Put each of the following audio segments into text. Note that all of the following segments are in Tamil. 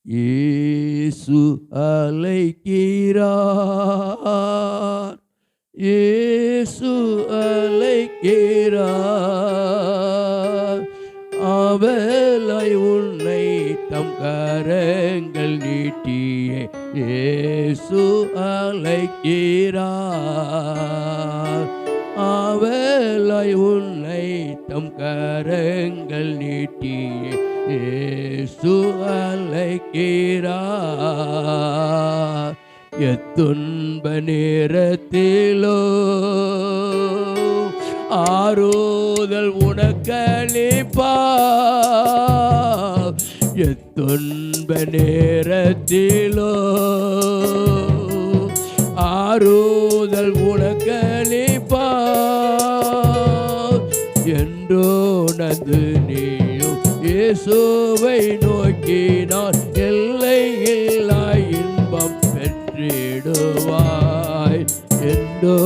இயேசு அழைக்கிறார், இயேசு அழைக்கிறார். அவளாய் உன்னை தம் கரங்கள் நீட்டியே இயேசு அழைக்கிறார். அவளாய் உன்னை தம் கரங்கள் நீட்டியே இயேசு அழைக்கிறார். எத்துன்ப நேரத்திலோ ஆறுதல் உனக்களிப்பார். எத்துன்ப நேரத்திலோ ஆறுதல் உனக்களிப்பார். என்றோ நது நீயும் இயேசுவை நோக்கினார், எல்லை இல்லா இன்பம் பெற்றிடுவாய். என்றோ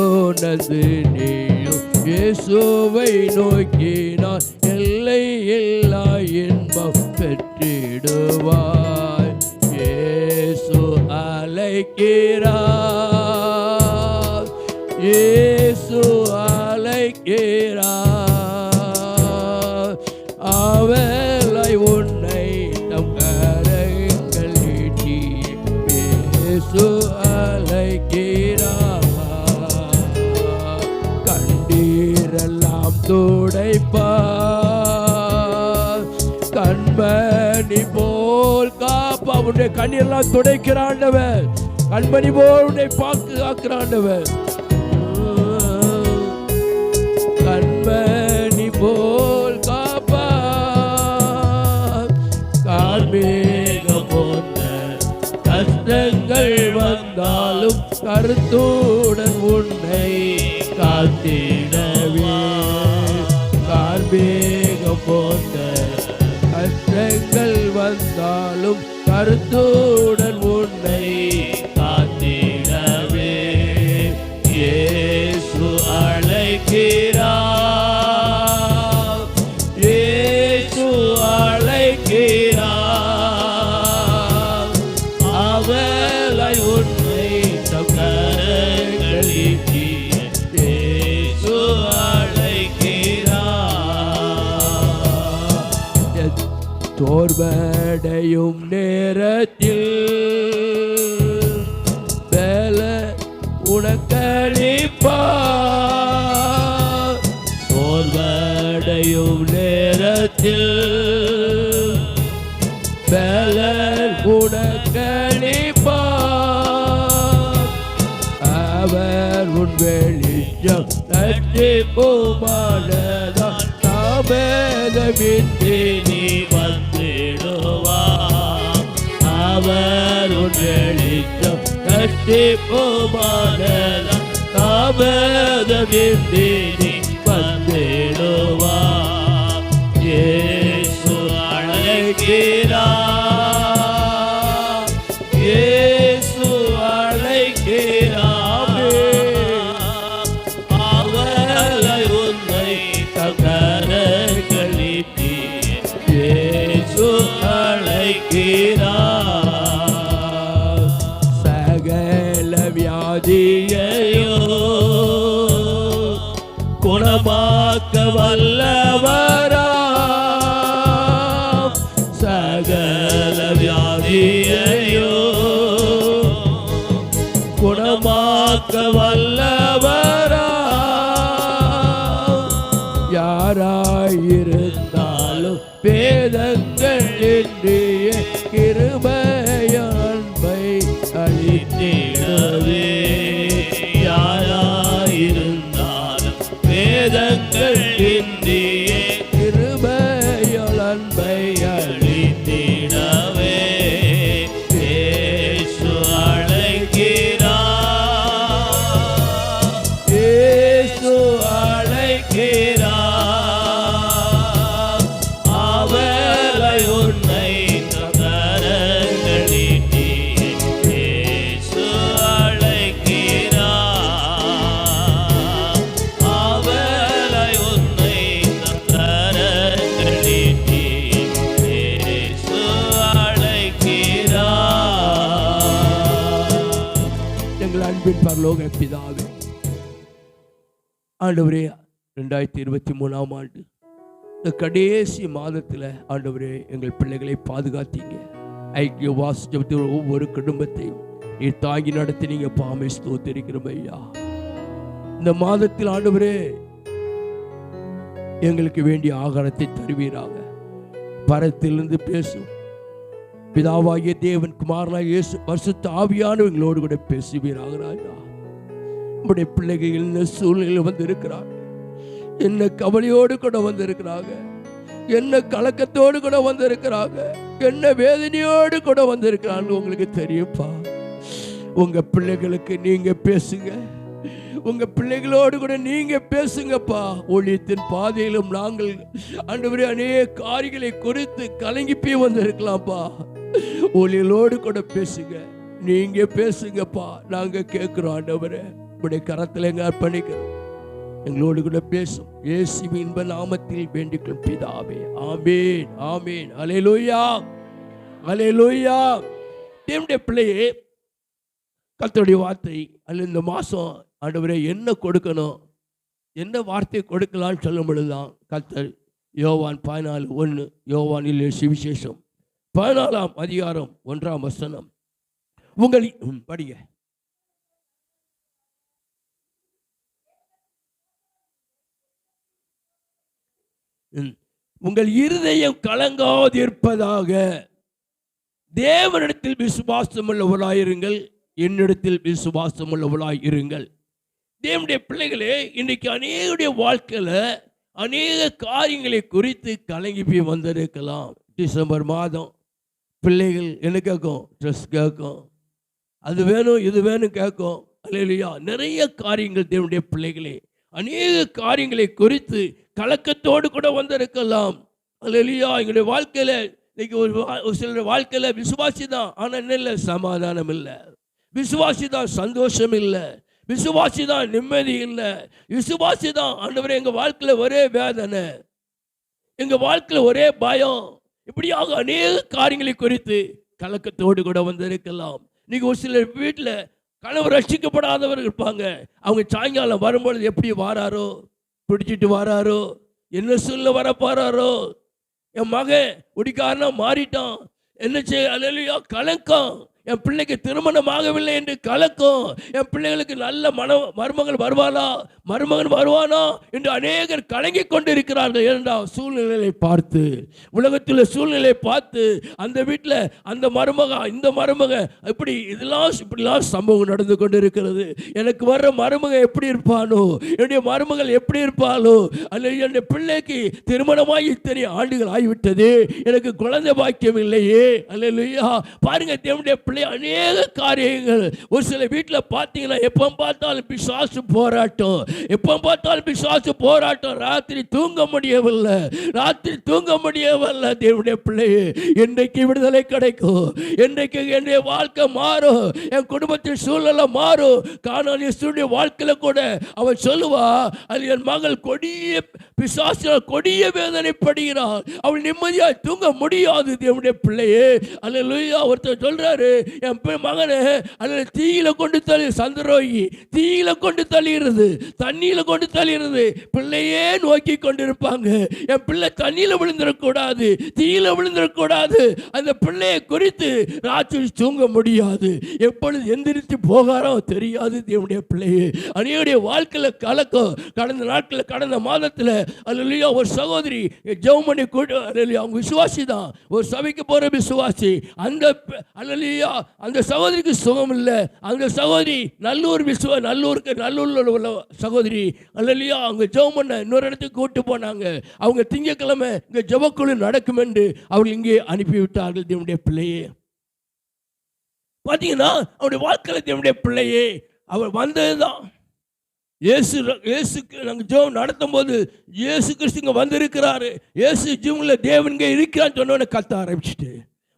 நது நீயும் இயேசுவை நோக்கினார், எல்லை இல்லா இன்பம் பெற்றிடுவாய். இயேசு அழைக்கிறார், இயேசு அழைக்கிறார். அவளை உன்னை தம் கரங்கள் நீட்டி இயேசு அழைக்கிறார். கண்ணீரெல்லாம் துடைப்பார், கண்மணி போல் காப்பா. உன்னுடைய கண்ணீரெல்லாம் துடைக்கிறாண்டவர், கண்மணி போல் உன்னை பாக்குறாண்டவர். கண்மணி போல் காப்பா, கார்மேகம் போன்ற கஷ்டங்கள் வந்தாலும் கருத்துடன் உன்னை காத்திடவே. கார்மேகம் போன்ற கஷ்டங்கள் வந்தாலும் கருத்துடன் உன்னை காத்திடவே. இயேசு அழைக்கிறார், இயேசு அழைக்கிறார். அவளை உன்னை தம் கரங்கள் நீட்டி இயேசு அழைக்கிறார். தோர்வடையும் நேரத்தில் பல உனக்களிப்பார். தோர்வடையும் நேரத்தில் பல உனக்களிப்பார். அவர் உன் வெளிச்சம் ரட்சிப்புமானதால் தாமதமின்றி நீ வந்திடுவார். அவர் உன் வெளிச்சம் ரட்சிப்புமானதால் தாமதமின்றி நீ வந்திடுவார். இயேசு அழைக்கிறார், இயேசு அழைக்கிறார். அவளை உன்னை தம் கரங்கள் நீட்டி இயேசு அழைக்கிறார். சகல வியாதியையோ குணமாக்க வல்லவராம். சகல வியாதியையோ குணமாக்க வல்லவராம். யாராயிருந்தாலும் பேதங்கள் இன்றிய கிருபை அன்பின் பரலோக பிதாவே, ஆண்டவரே 2023ஆம் ஆண்டு இந்த கடைசி மாதத்தில் ஆண்டவரே எங்கள் பிள்ளைகளை பாதுகாத்தீங்க. ஐக்கிய வாசிச்ச ஒவ்வொரு குடும்பத்தையும் நீ தாங்கி நடத்தினீங்க. பாமை ஸ்தோத்திரிக்கிறோம் ஐயா. இந்த மாதத்தில் ஆண்டவரே எங்களுக்கு வேண்டிய ஆகாரத்தை தருவீராக. பரத்திலிருந்து பேசும் பிதாவாகிய தேவன், குமாரனாகிய இயேசு பரிசுத்த ஆவியானவர் எங்களோடு கூட பேசுவீராக. ராஜா, நம்முடைய பிள்ளைகள் என்ன சூழ்நிலையில் வந்து இருக்கிறாங்க, என்ன கவலையோடு கூட வந்து இருக்கிறாங்க, என்ன கலக்கத்தோடு கூட வந்து இருக்கிறாங்க, என்ன வேதனையோடு கூட வந்து இருக்கிறாங்க. உங்களுக்கு தெரியும்ப்பா. உங்க பிள்ளைகளுக்கு நீங்க பேசுங்க. உங்க பிள்ளைகளோடு கூட நீங்க பேசுங்கப்பா. ஊழியத்தின் பாதையிலும் நாங்கள் ஆண்டவரே அநேக காரியங்களை குறித்து கலங்கி போய் வந்து இருக்கலாம்ப்பா. ஊழியர்களோடு கூட பேசுங்க, நீங்க பேசுங்கப்பா. நாங்க கேட்கிறோம் ஆண்டவரே, உடைய கரத்தில் எங்க அர்ப்பணிக்கிறோம். எங்களோடு கூட பேசும் இயேசுவின் இன்ப நாமத்தில் வேண்டிக்கொள்ளும் பிதாவே. ஆமென், ஆமென். அல்லேலூயா, அல்லேலூயா. தேவனுடைய பிள்ளையே, கர்த்தருடைய வார்த்தை அல்ல இந்த மாதம் ஆண்டவரே என்ன கொடுக்கணும், என்ன வார்த்தை கொடுக்கலான்னு சொல்லும் பொழுதுதான் கர்த்தர் யோவான் 14:1, யோவானில் சுவிசேஷம் 14ஆம் அதிகாரம் 1ஆம் வசனம். உங்கள் படிங்க. உங்கள் இருதயம் கலங்காதிருப்பதாக தேவனிடத்தில் விசுவாசம் உள்ளவர்களாயிருங்கள், என்னிடத்தில் விசுவாசம் உள்ளவர்களாய் இருங்கள். தேவனுடைய பிள்ளைகளே, இன்றைக்கு அநேகருடைய வாழ்க்கையில் அநேக காரியங்களை குறித்து கலங்கி போய் வந்திருக்கலாம். டிசம்பர் மாதம் பிள்ளைகள் என்ன கேட்கும், ட்ரெஸ் கேட்கும், அது வேணும் இது வேணும் கேட்கும். அல்லேலூயா. நிறைய காரியங்கள் தேவனுடைய பிள்ளைகளே அநேக காரியங்களை குறித்து கலக்கத்தோடு கூட வந்திருக்கலாம். அல்லேலூயா. எங்களுடைய வாழ்க்கையில் இன்னைக்கு ஒரு சிலர் வாழ்க்கையில் விசுவாசி தான், ஆனால் என்ன இல்லை, சமாதானம் இல்லை. விசுவாசி தான், சந்தோஷம் இல்லை. விசுவாசி தான், நிம்மதி இல்லை. விசுவாசி தான், ஆண்டவரே எங்கள் வாழ்க்கையில் ஒரே வேதனை, எங்கள் வாழ்க்கையில் ஒரே பயம். இப்படியாக அநேக காரியங்களை குறித்து கலக்கத்தோடு கூட வந்திருக்கலாம். இன்னைக்கு ஒரு சிலர் வீட்டில் கணவர் ரட்சிக்கப்படாதவர் இருப்பாங்க. அவங்க சாயங்காலம் வரும்பொழுது எப்படி வாராரோ, பிடிச்சிட்டு வாராரோ, என்ன சொல்ல வர போறாரோ, என் மகன் குடிக்காரனா மாறிட்டான், என்ன செய்ய, அல்லேலூயா, கலக்கம். என் பிள்ளைக்கு திருமணமாகவில்லை என்று கலக்கம். என் பிள்ளைகளுக்கு நல்ல மருமகள் வருவானா, மருமகன் வருவானா என்று அநேகர் கலங்கி கொண்டிருக்கிறார்கள். இரண்டாம் சூழ்நிலையை பார்த்து, உலகத்தில் சூழ்நிலையை பார்த்து, அந்த வீட்டில் அந்த மருமக இந்த மருமக இப்படிலாம் சம்பவம் நடந்து கொண்டிருக்கிறது. எனக்கு வர்ற மருமக எப்படி இருப்பானோ, என்னுடைய மருமகள் எப்படி இருப்பாளோ, அல்ல என்னுடைய பிள்ளைக்கு திருமணமாகி இத்தனை ஆண்டுகள் ஆகிவிட்டது, எனக்கு குழந்தை பாக்கியம் இல்லையே. அல்லேலூயா. பாருங்க, தேவனுடைய பிள்ளை அநேக காரியங்கள். ஒரு சில வீட்டில் பார்த்தீங்கன்னா எப்போ பார்த்தாலும் பிசாசு போராட்டம், எப்போ பார்த்தாலும் பிசாசு போராட்டம். ராத்திரி தூங்க முடியவில்லை, ராத்திரி தூங்க முடியவில்லை. தேவனுடைய பிள்ளையே, என்றைக்கு விடுதலை கிடைக்கும், என்றைக்கு என்னுடைய வாழ்க்கை மாறும், என் குடும்பத்தின் சூழ்நிலை மாறும். கானானிய சூழ்நிலை வாழ்க்கையில் கூட அவன் சொல்லுவா, அது என் மகள் கொடிய பிசாசினால் கொடிய வேதனைப்படுகிறாள், அவள் நிம்மதியாக தூங்க முடியாது. தேவனுடைய பிள்ளையே, அல்லேலூயா. ஒருத்தர் சொல்றாரு, என் மகனை அல்ல தீயில கொண்டு தள்ளி, சந்திரோகி தீயில கொண்டு தள்ளிடுறது, தண்ணியில கொண்டு தள்ளிடுறது. பிள்ளையே நோக்கி கொண்டிருப்பாங்க, என் பிள்ளை தண்ணியில விழுந்துடக்கூடாது, தீயில விழுந்துடக்கூடாது. அந்த பிள்ளையை குறித்து ராத்திரி தூங்க முடியாது, எப்பொழுது எந்திரித்து போகாரோ தெரியாது. தேவனுடைய பிள்ளையே, அனைவருடைய வாழ்க்கையில் கலக்கம். கடந்த நாட்களில், கடந்த மாதத்தில் அல்லேலூயா, ஒரு சகோதரி ஜெபமணி கூட்டு, அல்லேலூயா, அவங்க விசுவாசி தான், ஒரு சபைக்கு போற விசுவாசி. அந்த அல்லேலூயா, அந்த சகோதரிக்கு சுகம் இல்லை. அந்த சகோதரி நல்லூரில் உள்ள சகோதரி, அல்லேலூயா, அவங்க ஜெபம் பண்ண இன்னொரு இடத்துக்கு கூட்டு போனாங்க. அவங்க திங்கட்கிழமை இங்கே ஜெபக்குழு நடக்கும் என்று அவர்கள் இங்கே அனுப்பிவிட்டார்கள். தேவனுடைய பிள்ளையே, பார்த்தீங்கன்னா அவருடைய வாழ்க்கையில் தேவனுடைய பிள்ளையே அவர் வந்ததுதான். இயேசுக்கு நாங்கள் ஜெபம் நடத்தும் போது இயேசு கிறிஸ்து இங்கே வந்திருக்கிறாரு, இயேசு ஜீவனில் தேவன் இங்கே இருக்கிறான்னு சொன்னோன்னே கத்த ஆரம்பிச்சுட்டு,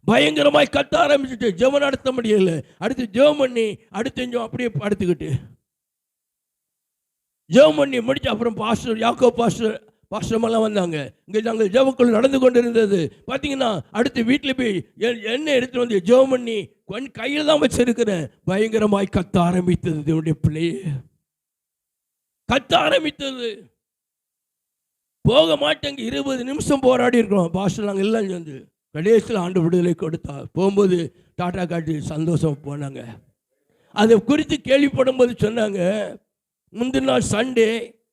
பயங்கரமாய் கத்த ஆரம்பிச்சுட்டு, ஜெபம் நடத்த முடியல. அடுத்து ஜெபம் பண்ணி அடுத்து அப்படியே படுத்துக்கிட்டு ஜெபம் பண்ணி முடிச்சு அப்புறம் பாஸ்டர் யாக்கோ பாஸ்டர் பாஸ்டர்மெல்லாம் வந்தாங்க. இங்கே நாங்கள் ஜெபக்குள் நடந்து கொண்டு இருந்தது. பார்த்தீங்கன்னா அடுத்து வீட்டில் போய் எண்ணெய் எடுத்துகிட்டு வந்து ஜெபம் பண்ணி கையில் தான் வச்சிருக்கிறேன். பயங்கரமாய் கத்த ஆரம்பித்தது. தேவனுடைய பிள்ளையே கத்த ஆரம்பித்தது. போக மாட்டேங்க. 20 நிமிஷம் போராடி இருக்கிறோம் பாஸ்டர் நாங்கள் எல்லாம் சேர்ந்து. கடைசியில் ஆண்டு விடுதலை கொடுத்தா. போகும்போது டாட்டா காட்டி சந்தோஷம் போனாங்க. அதை குறித்து கேள்விப்படும் போது சொன்னாங்க, முந்தின நாள் சண்டே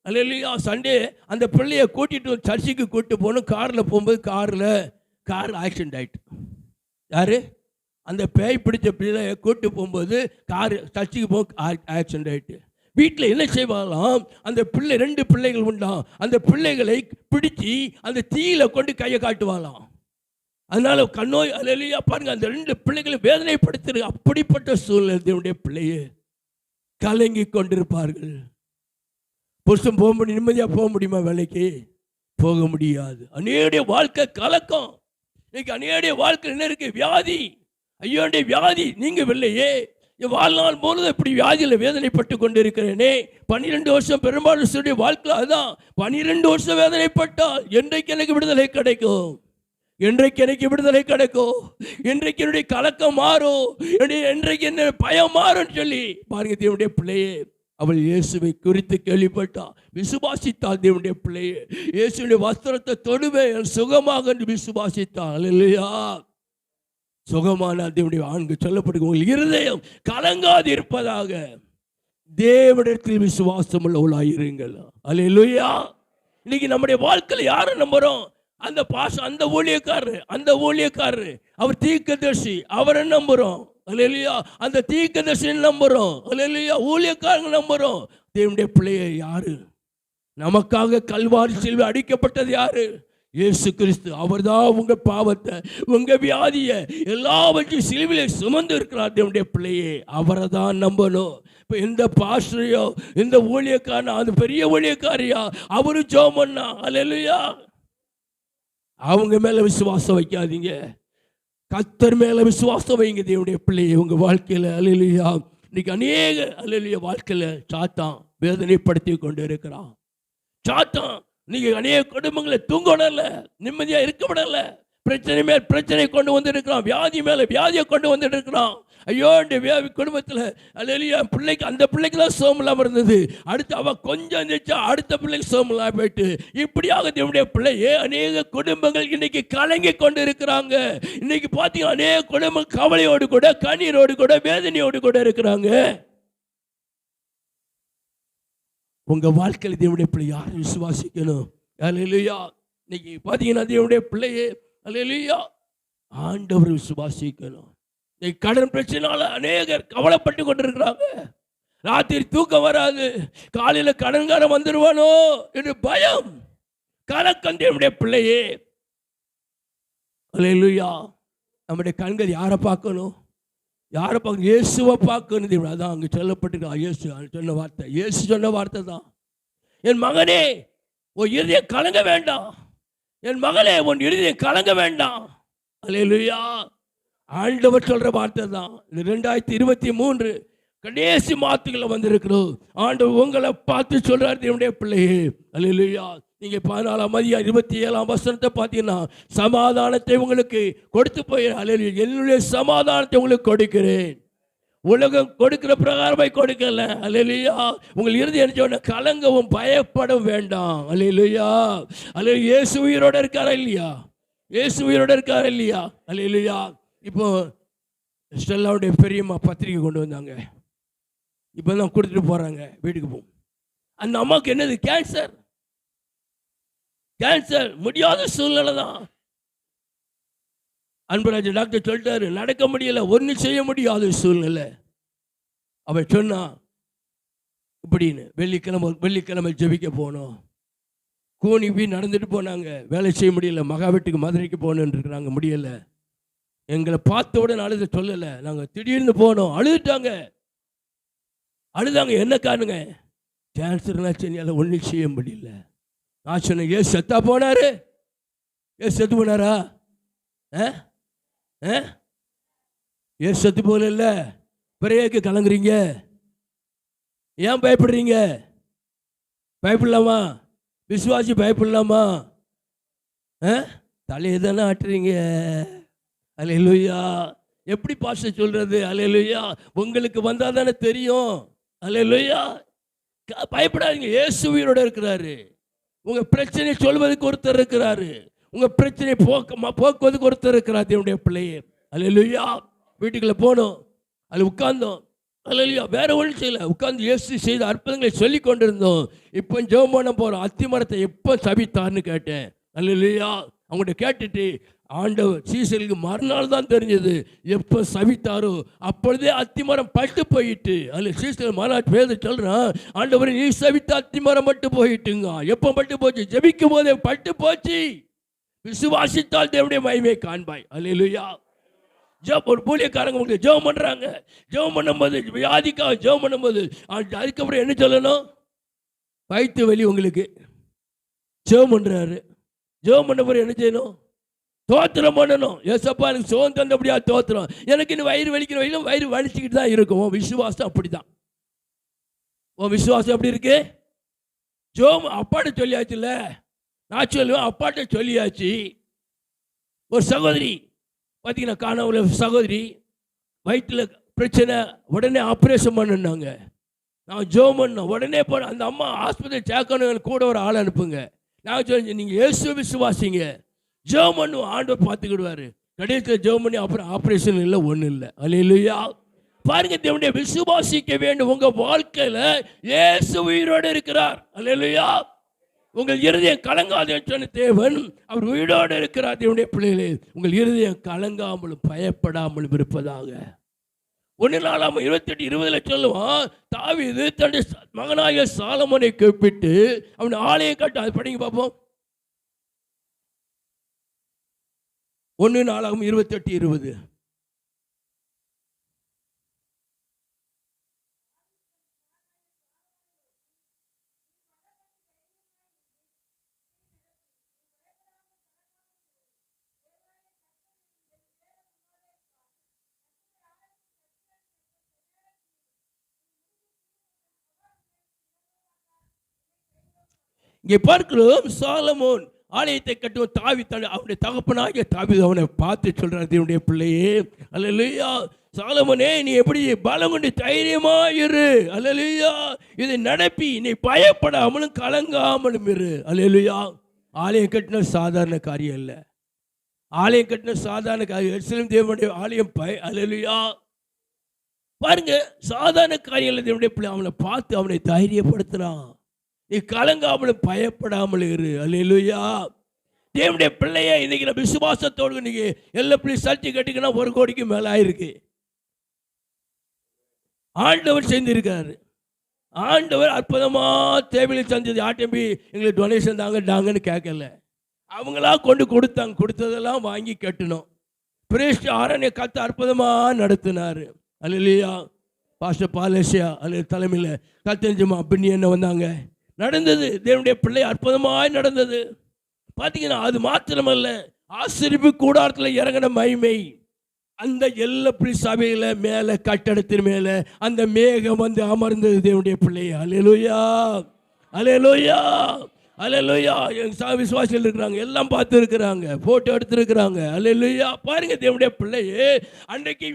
அல்லையா, சண்டே அந்த பிள்ளையை கூட்டிகிட்டு சர்ச்சுக்கு கூப்பிட்டு போகணும். காரில் போகும்போது கார் ஆக்சிடென்ட் ஆகிட்டு. யார்? அந்த பேய் பிடிச்ச பிள்ளையை கூப்பிட்டு போகும்போது சர்ச்சுக்கு போக ஆக்சிடென்ட் ஆகிட்டு. வீட்டில் என்ன செய்வாங்களாம், அந்த பிள்ளை 2 பிள்ளைகள் உண்டாம். அந்த பிள்ளைகளை பிடிச்சி அந்த தீயில கொண்டு கையை காட்டுவாங்களாம். அதனால கண்ணோய் அல்லையா பாருங்க, அந்த 2 பிள்ளைகளை வேதனைப்படுத்துறது. அப்படிப்பட்ட சூழ்நிலை பிள்ளையே கலங்கி கொண்டிருப்பார்கள். புருஷன் போக முடியும், நிம்மதியாக போக முடியுமா? வேலைக்கு போக முடியாது. அநேக வாழ்க்கை கலக்கம். இன்னைக்கு அநேக வாழ்க்கை என்ன இருக்கு? வியாதி. ஐயோடைய வியாதி நீங்கவில்லையே. வாழ்நாள் முழுவதும் இப்படி வியாதியில் வேதனைப்பட்டு கொண்டிருக்கிறேனே. 12 வருஷம் பெரும்பாலும் வாழ்க்கை அதுதான். 12 வருஷம் வேதனைப்பட்டால் என்றைக்கு எனக்கு விடுதலை கிடைக்கும்? என்றைக்கு எனக்கு விடுதலை கிடைக்கும்? என்றைக்கு என்னுடைய கலக்கம் மாறும்? என்றைக்கு என்ன பயம் மாறும் சொல்லி பாருங்க. தேவனுடைய பிள்ளையே, அவள் இயேசுவை குறித்து கேள்விப்பட்டாள், விசுவாசித்தாள். தேவனுடைய பிள்ளையே, இயேசுடைய வஸ்திரத்தை தொடுவேன் சுகமாக என்று விசுவாசித்தாள். இல்லையா? சுகமான தேவனுடைய ஆண்கு சொல்லப்படுது, உங்கள் இருதயம் கலங்காது இருப்பதாக தேவனிடத்தில் விசுவாசம் உள்ளவர்களாயிருங்கள். அல்லேலூயா. இன்னைக்கு நம்முடைய வாழ்க்கையில் யாரை நம்புறோம்? அந்த அந்த ஊழியக்காரரு அவர் தீர்க்கதரிசி, அவரை நம்புறோம். அல்லேலூயா. அந்த தீர்க்கதரிசி நம்புறோம். அல்லேலூயா. ஊழியக்காரங்க நம்புறோம். தேவனுடைய பிள்ளையை யாரு? நமக்காக கல்வாரி சிலுவை அடிக்கப்பட்டது யாரு? இயேசு கிறிஸ்து. அவர்தான் உங்க பாவத்தை, உங்க வியாதியை எல்லாவற்றையும் சிலுவையில் சுமந்து இருக்கிறார். தேவனுடைய பிள்ளையே அவரை தான் நம்பணும். இப்போ எந்த பாஸ்டரையோ எந்த ஊழியக்காரனா, அந்த பெரிய ஊழியக்காரியா அவரும் ஜெபம் பண்ணா. அல்லேலூயா. அவங்க மேல விசுவாசம் வைக்காதீங்க, கர்த்தர் மேல விசுவாசம் வைங்க. தேவனுடைய பிள்ளையை உங்க வாழ்க்கையில. அல்லேலூயா. இன்னைக்கு அநேக அல்லேலூயா வாழ்க்கையில சாத்தான் வேதனைப்படுத்தி கொண்டு இருக்கிறான். சாத்தான் நீங்க அநேக குடும்பங்களை தூங்க விடல, நிம்மதியா இருக்க விடல. பிரச்சனை மேல் பிரச்சனை கொண்டு வந்து இருக்கிறான், வியாதி மேல வியாதியை கொண்டு வந்துட்டு இருக்கிறான். ஐயோ இந்த குடும்பத்தில் அல்லேலூயா பிள்ளைக்கு, அந்த பிள்ளைக்கு தான் சோமலாம் இருந்தது. அடுத்து அவ கொஞ்சம் இருந்துச்சா அடுத்த பிள்ளைக்கு சோமலாம் போயிட்டு, இப்படியாக தேவனுடைய பிள்ளையே அநேக குடும்பங்கள் இன்னைக்கு கலங்கி கொண்டு இருக்கிறாங்க. இன்னைக்கு பார்த்தீங்கன்னா அநேக குடும்பம் கவலையோடு கூட, கண்ணீரோடு கூட, வேதனையோடு கூட இருக்கிறாங்க. உங்க வாழ்க்கையில் தேவனுடைய பிள்ளை யாரும் விசுவாசிக்கணும். அல்லேலூயா. இன்னைக்கு பார்த்தீங்கன்னா தேவனுடைய பிள்ளையே அல்லேலூயா ஆண்டவர் விசுவாசிக்கணும். இன்னைக்கு கடன் பிரச்சனையால அநேகர் கவலைப்பட்டு கொண்டிருக்கிறாங்க. ராத்திரி தூக்கம் வராது, காலையில் கடன்காரன் வந்துடுவானோ என்று பயம், கலக்கம். தேவனுடைய பிள்ளையே அல்லேலூயா. நம்முடைய கண்கள் யாரை பார்க்கணும்? யாரை பார்க்கணும்? இயேசுவை பார்க்கணும். அதான் அங்கே சொல்லப்பட்டிருக்கா. இயேசு சொன்ன வார்த்தை, இயேசு சொன்ன வார்த்தை தான். என் மகனே உன் இருதயம் கலங்க வேண்டாம், என் மகளே உன் இருதயம் கலங்க வேண்டாம். அல்லேலூயா. ஆண்டவர் சொல்ற வார்த்தை தான். 2023 கடைசி மாதத்துல வந்திருக்கிறோம். ஆண்டவர் உங்களை பார்த்து சொல்றாரு, தேவனுடைய பிள்ளையே அல்லேலூயா. நீங்க 14:27 பார்த்தீங்கன்னா, சமாதானத்தை உங்களுக்கு கொடுத்து போய், அல்லேலூயா, என்னுடைய சமாதானத்தை உங்களுக்கு கொடுக்கிறேன், உலகம் கொடுக்கிற பிரகாரமாய் கொடுக்கல. அல்லேலூயா. உங்கள் இறுதி என்ன கலங்கவும் பயப்படவும் வேண்டாம். அல்லேலூயா. அல்லேலூயா. இயேசு உயிரோட இருக்காரா இல்லையா? இயேசு உயிரோட இருக்காரா இல்லையா? அல்லேலூயா. இப்போ ஸ்டெல்லாவுடைய பெரியம்மா பத்திரிக்கை கொண்டு வந்தாங்க. இப்போ தான் கொடுத்துட்டு போறாங்க வீட்டுக்கு. போகும் அந்த அம்மாவுக்கு என்னது? கேன்சர். கேன்சர் முடியாத சூழ்நிலை தான். அன்பராஜ் டாக்டர் சொல்லிட்டாரு, நடக்க முடியல, ஒன்றும் செய்ய முடியாத சூழ்நிலை. அவள் சொன்னா இப்படின்னு, வெள்ளிக்கிழமை ஜெபிக்க போனோம். கூனி போய் நடந்துட்டு போனாங்க. வேலை செய்ய முடியல, மகா வீட்டுக்கு மதுரைக்கு போகணுன்னு இருக்கிறாங்க, முடியலை. எங்களை பார்த்த உடனே அழுத சொல்லலை, நாங்கள் திடீர்னு போனோம், அழுதுட்டாங்க. என்ன காரணங்க? கேன்சர்லாம் சென்னையால் ஒன்றும் செய்ய முடியல. நான் சொன்னேன், ஏன் செத்தா போனாரு? ஏன் செத்து போனாரா? ஏன் செத்து போல இல்லை, பிறகு கலங்குறீங்க, ஏன் பயப்படுறீங்க? பயப்படலாமா? விசுவாசி பயப்படலாமா? தலையை தானே ஆட்டுறீங்க. அல்லேலூயா. எப்படி பாஸ்டர் சொல்றது? அல்லேலூயா. உங்களுக்கு வந்தால் தானே தெரியும். அல்லேலூயா. பயப்படாதீங்க. இயேசு உயிரோடு இருக்கிறாரு. உங்க பிரச்சனையை சொல்வதற்கு ஒருத்தர் இருக்கிறாரு. உங்க பிரச்சனையை போக்குவதற்கு ஒருத்தர் இருக்கிறார். தேவனுடைய பிள்ளையே, அல்லேலூயா. வீட்டுக்குள்ள போனோம், அது உட்கார்ந்தோம். அல்லேலூயா. வேற ஒன்றும் செய்யல, உட்கார்ந்து இயேசு செய்த அற்புதங்களை சொல்லி கொண்டிருந்தோம். இப்போ ஜெபம் பண்ண போறோம். அத்திமரத்தை எப்போ சபித்தார்னு கேட்டேன். அல்லேலூயா. அவங்கள்ட்ட கேட்டுட்டு ஆண்டவர் சீசலுக்கு மறுநாள் தான் தெரிஞ்சது எப்போ சபித்தாரோ அப்பொழுதே அத்திமரம் பட்டு போயிட்டு. அதில் சீசல் மறுநாள் பேச சொல்கிறான், ஆண்டவர் நீ சபித்த அத்திமரம் பட்டு போயிட்டுங்க. எப்போ பட்டு போச்சு? ஜெபிக்கும் போதே பட்டு போச்சு. விசுவாசித்தால் தேவனுடைய மகிமையை காண்பாய். அல்லேலூயா. ஒரு ஊழியக்காரங்க உங்களுக்கு ஜெபம் பண்ணுறாங்க. ஜெபம் பண்ணும்போது வியாதிக்காக ஜெபம் பண்ணும்போது அதுக்கப்புறம் என்ன சொல்லணும்? வயிற்று வலி உங்களுக்கு ஜெபம் பண்ணுறாரு. ஜெபம் பண்ண பிறகு என்ன செய்யணும்? தோத்திரம் பண்ணணும். ஏசப்பா எனக்கு சுகம் தந்தபடியா தோத்திரம். எனக்கு இன்னும் வயிறு வலிக்கிற வரையிலும் வயிறு வலிச்சுக்கிட்டு தான் இருக்கும். உன் விசுவாசம் அப்படி தான். உன் விசுவாசம் எப்படி இருக்கு? ஜோம் அப்பாட்ட சொல்லியாச்சுல்ல. நான் சொல்லுவேன், அப்பாட்ட சொல்லியாச்சு. ஒரு சகோதரி பார்த்தீங்கன்னா, காணாமல சகோதரி வயிற்றில் பிரச்சனை, உடனே ஆப்ரேஷன் பண்ணுனாங்க. நான் ஜோம் பண்ணோம், உடனே போன அந்த அம்மா ஆஸ்பத்திரி சேர்க்கணும், கூட ஒரு ஆள் அனுப்புங்க. நான் சொல்ல, நீங்கள் இயேசு விசுவாசிங்க, ஜெபம் பண்ணுவோம், ஆண்டவர் பார்த்துக்கிடுவாரு. கடைசியில் ஜெபம் பண்ணி அப்புறம் ஆப்ரேஷன் இல்லை, ஒன்றும் இல்லை. அல்லேலூயா. பாருங்க, தேவனுடைய விசுவாசிக்க வேண்டும். உங்க வாழ்க்கையில் இயேசு உயிரோடு இருக்கிறார். அல்லேலூயா. உங்கள் இருதயம் கலங்காதுன்னு சொன்ன தேவன் அவர் உயிரோடு இருக்கிறார். தேவனுடைய பிள்ளைகளே, உங்கள் இருதயம் கலங்காமலும் பயப்படாமலும் இருப்பதாக. 1 நாளாகமம் 28:20 சொல்லுவான், தாவீது தன்னுடைய மகனாகிய சாலமோனை கூப்பிட்டு அவன் ஆலயம் கட்ட. அது படிங்க பார்ப்போம். 1 நாளாகமம் 28:20. இங்கே பார்க்கிறோம், சாலமோன் ஆலயத்தை கட்டுவோம். அவனுடைய தகப்பனாகிய தாவீது அவனை பார்த்து சொல்றார், தேவனுடைய பிள்ளையே, அல்லேலூயா, சாலமோனே, நீ எப்படி பலம் கொண்டு தைரியமா இரு. அல்லேலூயா. இதை நடப்பி நீ பயப்படாமலும் கலங்காமலும் இரு. அல்லேலூயா. ஆலயம் கட்டின சாதாரண காரியம் இல்லை. ஆலயம் கட்டின சாதாரண காரியம். எருசலேம் தேவனுடைய ஆலயம். அல்லேலூயா. பாருங்க, சாதாரண காரியம் இல்லை. தேவனுடைய பிள்ளை அவனை பார்த்து அவனை தைரியப்படுத்துறான். நீ கலங்காமலும் பயப்படாமல் இரு. அல்லேலூயா. தேவனுடைய பிள்ளைய இன்னைக்கு நான் விசுவாசத்தோடு நீங்க எல்லப்பள்ளி சர்ச்சை கட்டிங்கன்னா 1 கோடிக்கு மேல ஆயிருக்கு. ஆண்டவர் செஞ்சிருக்காரு. ஆண்டவர் அற்புதமா தேவையை செஞ்சது. ஆட்டம்பி எங்களுக்கு டொனேஷன் தாங்கன்னு கேட்கல, அவங்களா கொண்டு கொடுத்தாங்க. கொடுத்ததெல்லாம் வாங்கி கட்டணும். பிரேஸ்ட் ஆரண்ய கத்த அற்புதமா நடத்தினாரு. அல்லேலூயா. பாஸ்டர் பாலேசியா தலைமையில் கத்தஞ்சமா அப்படின்னு என்ன வந்தாங்க, நடந்தது. தேவனுடைய பிள்ளை அற்புதமாய் நடந்தது. பார்த்தீங்கன்னா, அது மாத்திரமல்ல, ஆசரிப்பு கூடாரத்தில் இறங்கின மகிமை, அந்த எல்லப்பள்ளி சபையில் மேலே கட்டடத்தின் மேலே அந்த மேகம் வந்து அமர்ந்தது. தேவனுடைய பிள்ளை. அல்லேலூயா. அல்லேலூயா. அல்லேலூயா. எங்கள் விசுவாசிகள் இருக்கிறாங்க, எல்லாம் பார்த்து இருக்கிறாங்க, போட்டோ எடுத்துருக்கிறாங்க. அல்லேலூயா. பாருங்க, தேவனுடைய பிள்ளையே அன்றைக்கு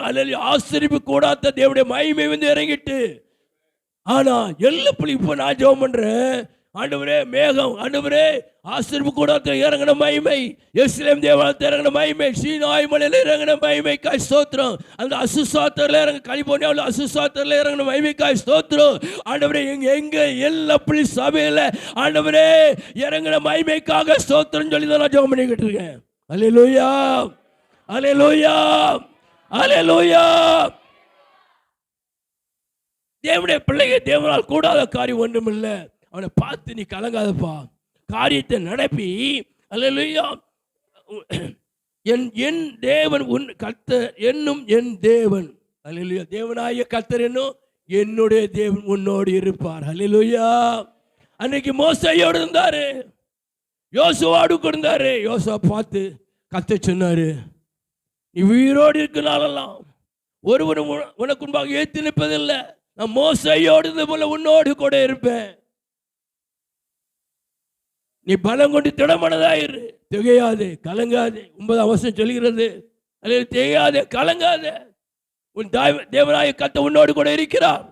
அல்லேலூயா ஆசரிப்பு கூடாத தேவனுடைய மகிமை வந்து இறங்கிட்டு. ஆனா எல்லப்பள்ளி இப்போ நான் ஜெபம் பண்றேன், ஆண்டவரே மேகம், ஆண்டவரே ஆசரிப்பு கூடாரத்தில் இறங்கின மகிமை, எருசலேம் தேவாலயத்தில் இறங்கின மகிமை, சீனாய் மலையில் இறங்கின மகிமைக்காய் ஸ்தோத்திரம். அந்த அசுசாத்தரில் இறங்க கலிபோர்னியாவில் அசுசாத்தரில் இறங்கின மகிமைக்காய் ஸ்தோத்திரம். ஆண்டவரே எங்க எல்லப்பள்ளி சபையில் ஆண்டவரே இறங்கின மகிமைக்காக ஸ்தோத்திரம் சொல்லி தான் நான் ஜெபம் பண்ணிக்கிட்டு இருக்கேன். அல்லேலூயா. அல்லேலூயா. அல்லேலூயா. தேவனுடைய பிள்ளைங்க, தேவனால் கூடாத காரியம் ஒன்றும் இல்லை. அவனை பார்த்து நீ கலங்காதப்பா, காரியத்தை நடப்பி. அல்லேலூயா. என் தேவன் உன் கர்த்தர் என்னும் என் தேவன். அல்லேலூயா. தேவனாகிய கர்த்தர் என்னும் என்னுடைய தேவன் உன்னோடு இருப்பார். அல்லேலூயா. அன்னைக்கு மோசையோடு இருந்தாரு, யோசுவாடு இருந்தாரு. யோசுவா பார்த்து கர்த்தர் சொன்னாரு, நீ உயிரோடு இருக்கிறனாலெல்லாம் ஒருவனும் உனக்கு முன்பாக ஏற்றி நிற்பதில்லை. நான் மோசையோடு போல உன்னோடு கூட இருப்பேன். நீ பலம் கொண்டு திடமனதாயிரு, திகையாதே, கலங்காதே. 9ஆம் வசனம் சொல்கிறது, அதில் திகையாதே, கலங்காதே, உன் தேவனாய கர்த்தர் உன்னோடு கூட இருக்கிறார்.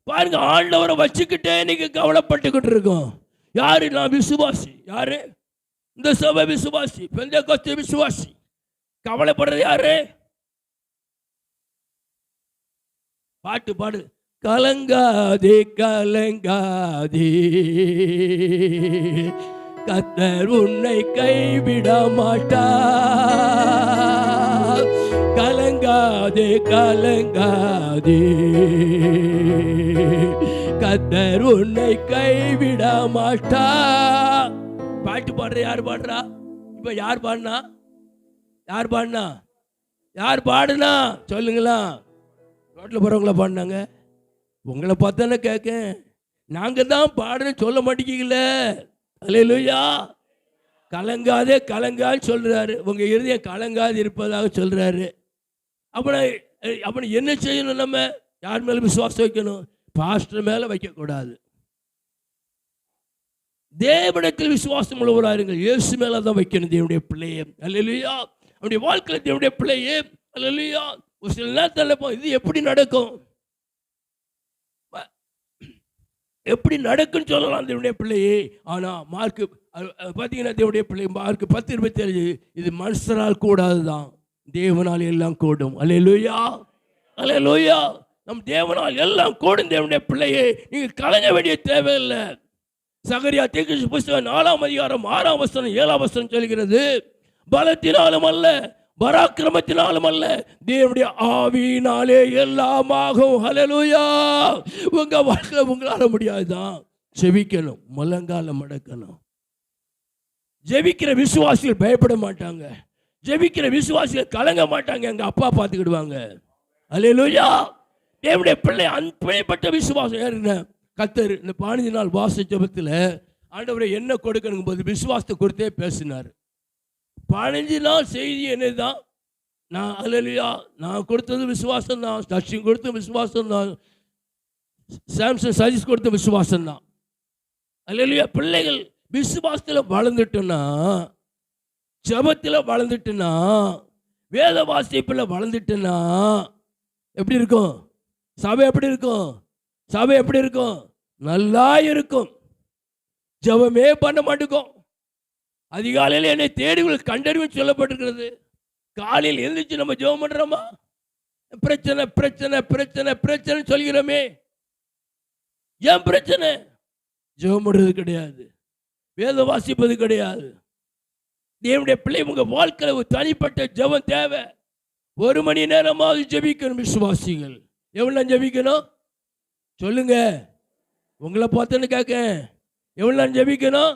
பாருங்க, ஆண்டவரை வச்சுக்கிட்டே இன்னைக்கு கவலைப்பட்டுக்கிட்டு இருக்கோம். யாரு? நான் விசுவாசி. யாரு? இந்த சபை விசுவாசி, பெந்தேகோஸ்தே விசுவாசி. கவலைப்படுறது யாரு? பாட்டு பாடு. கலங்காதே கலங்காதே, கர்த்தர் உன்னை கைவிட மாட்டார். கலங்காதே கலங்காதே, கர்த்தர் உன்னை கைவிட மாட்டார். பாட்டு பாடுற யார் பாடுறா? இப்ப யார் பாடுனா? யார் பாடுனா? யார் பாடுனா சொல்லுங்களா? ரோட்டில் போறவங்கள பாடினாங்க. உங்களை பார்த்தானே கேட்க, நாங்க தான் பாடுன்னு சொல்ல மாட்டேங்கல. அல்லேலூயா. கலங்காதே கலங்கான்னு சொல்றாரு. உங்க இருதயம் கலங்காது இருப்பதாக சொல்றாரு. அப்ப என்ன செய்யணும்? நம்ம யார் மேல விசுவாசம் வைக்கணும்? பாஸ்டர் மேல வைக்க கூடாது. தேவனிடத்தில் விசுவாசம் உள்ளவராயிருங்கள். இயேசு மேல தான் வைக்கணும். தேவனுடைய பிள்ளையே, அல்லேலூயா. அவருடைய வாழ்க்கையில் தேவனுடைய பிள்ளையே, அல்லேலூயா. ஒரு சில நேரத்தில் இது எப்படி நடக்கும், எப்படி நடக்குன்னு சொல்லலாம் தேவனுடைய பிள்ளையே. ஆனா மார்க்கு பார்த்தீங்கன்னா, தேவனுடைய பிள்ளை மார்க்கு 10:27, இது மனுஷரால் கூடாதுதான், தேவனால் எல்லாம் கூடும். அல்லேலூயா, அல்லேலூயா. நம் தேவனால் எல்லாம் கூடும். தேவனுடைய பிள்ளையே, நீங்க கலங்க வேண்டிய தேவையில்லை. சகரியா தீர்க்கதரிசி புத்தகம் 4ஆம் அதிகாரம் 6ஆம் வசனம் 7ஆம் வசனம் சொல்கிறது, பலத்தினாலும் அல்ல, பராக்கிரமத்தினாலும் அல்ல, தேவனுடைய ஆவியினாலே எல்லாமாகும். ஹல்லேலூயா. உங்க வாழ்க்கை உங்களால முடியாதுதான். ஜெபிக்கணும், முழங்கால மடக்கணும். ஜெபிக்கிற விசுவாசிகள் பயப்பட மாட்டாங்க. ஜெபிக்கிற விசுவாசிகள் கலங்க மாட்டாங்க. எங்க அப்பா பார்த்துக்கிடுவாங்க. ஹல்லேலூயா. தேவனுடைய பிள்ளை அன்பைப்பட்ட விசுவாசம் யாருன்னா கர்த்தர். இந்த 15 நாள் வாச ஜெபத்தில் ஆண்டவரை என்ன கொடுக்கணும் போது விசுவாசத்தை குறித்தே பேசினார். 15 நாள் செய்தி என்னதான்? நான் அல்லேலூயா, நான் கொடுத்தது விசுவாசம் தான். சச்சின் கொடுத்த விசுவாசம் தான். சாம்சன் சஜிஸ் கொடுத்த விசுவாசம் தான். அல்லேலூயா. பிள்ளைகள் விசுவாசத்தில் வளர்ந்துட்டோன்னா, ஜெபத்தில் வளர்ந்துட்டுன்னா, வேத வாசிப்பில் வளர்ந்துட்டுன்னா எப்படி இருக்கும்? சபை எப்படி இருக்கும்? சபை எப்படி இருக்கும்? நல்லா இருக்கும். ஜெபமே பண்ண மாட்டோம். அதிகாலையில் என்னை தேடுகள் கண்டறிவு சொல்லப்பட்டிருக்கிறது. காலையில் எழுந்திரிச்சு நம்ம ஜெபம் பண்றோமா? பிரச்சனை பிரச்சனை பிரச்சனை பிரச்சனை சொல்கிறோமே. ஏன் பிரச்சனை? ஜெபம் பண்றது கிடையாது, வேத வாசிப்பது கிடையாது. தேவனுடைய பிள்ளை உங்க வாழ்க்கையில் ஒரு தனிப்பட்ட ஜெபம் தேவை. 1 மணி நேரமாவது ஜெபிக்கணும் விசுவாசிகள். எவ்வளவு ஜெபிக்கணும் சொல்லுங்க? உங்களை பார்த்தேன்னு கேட்க, எவ்வளவு ஜெபிக்கணும்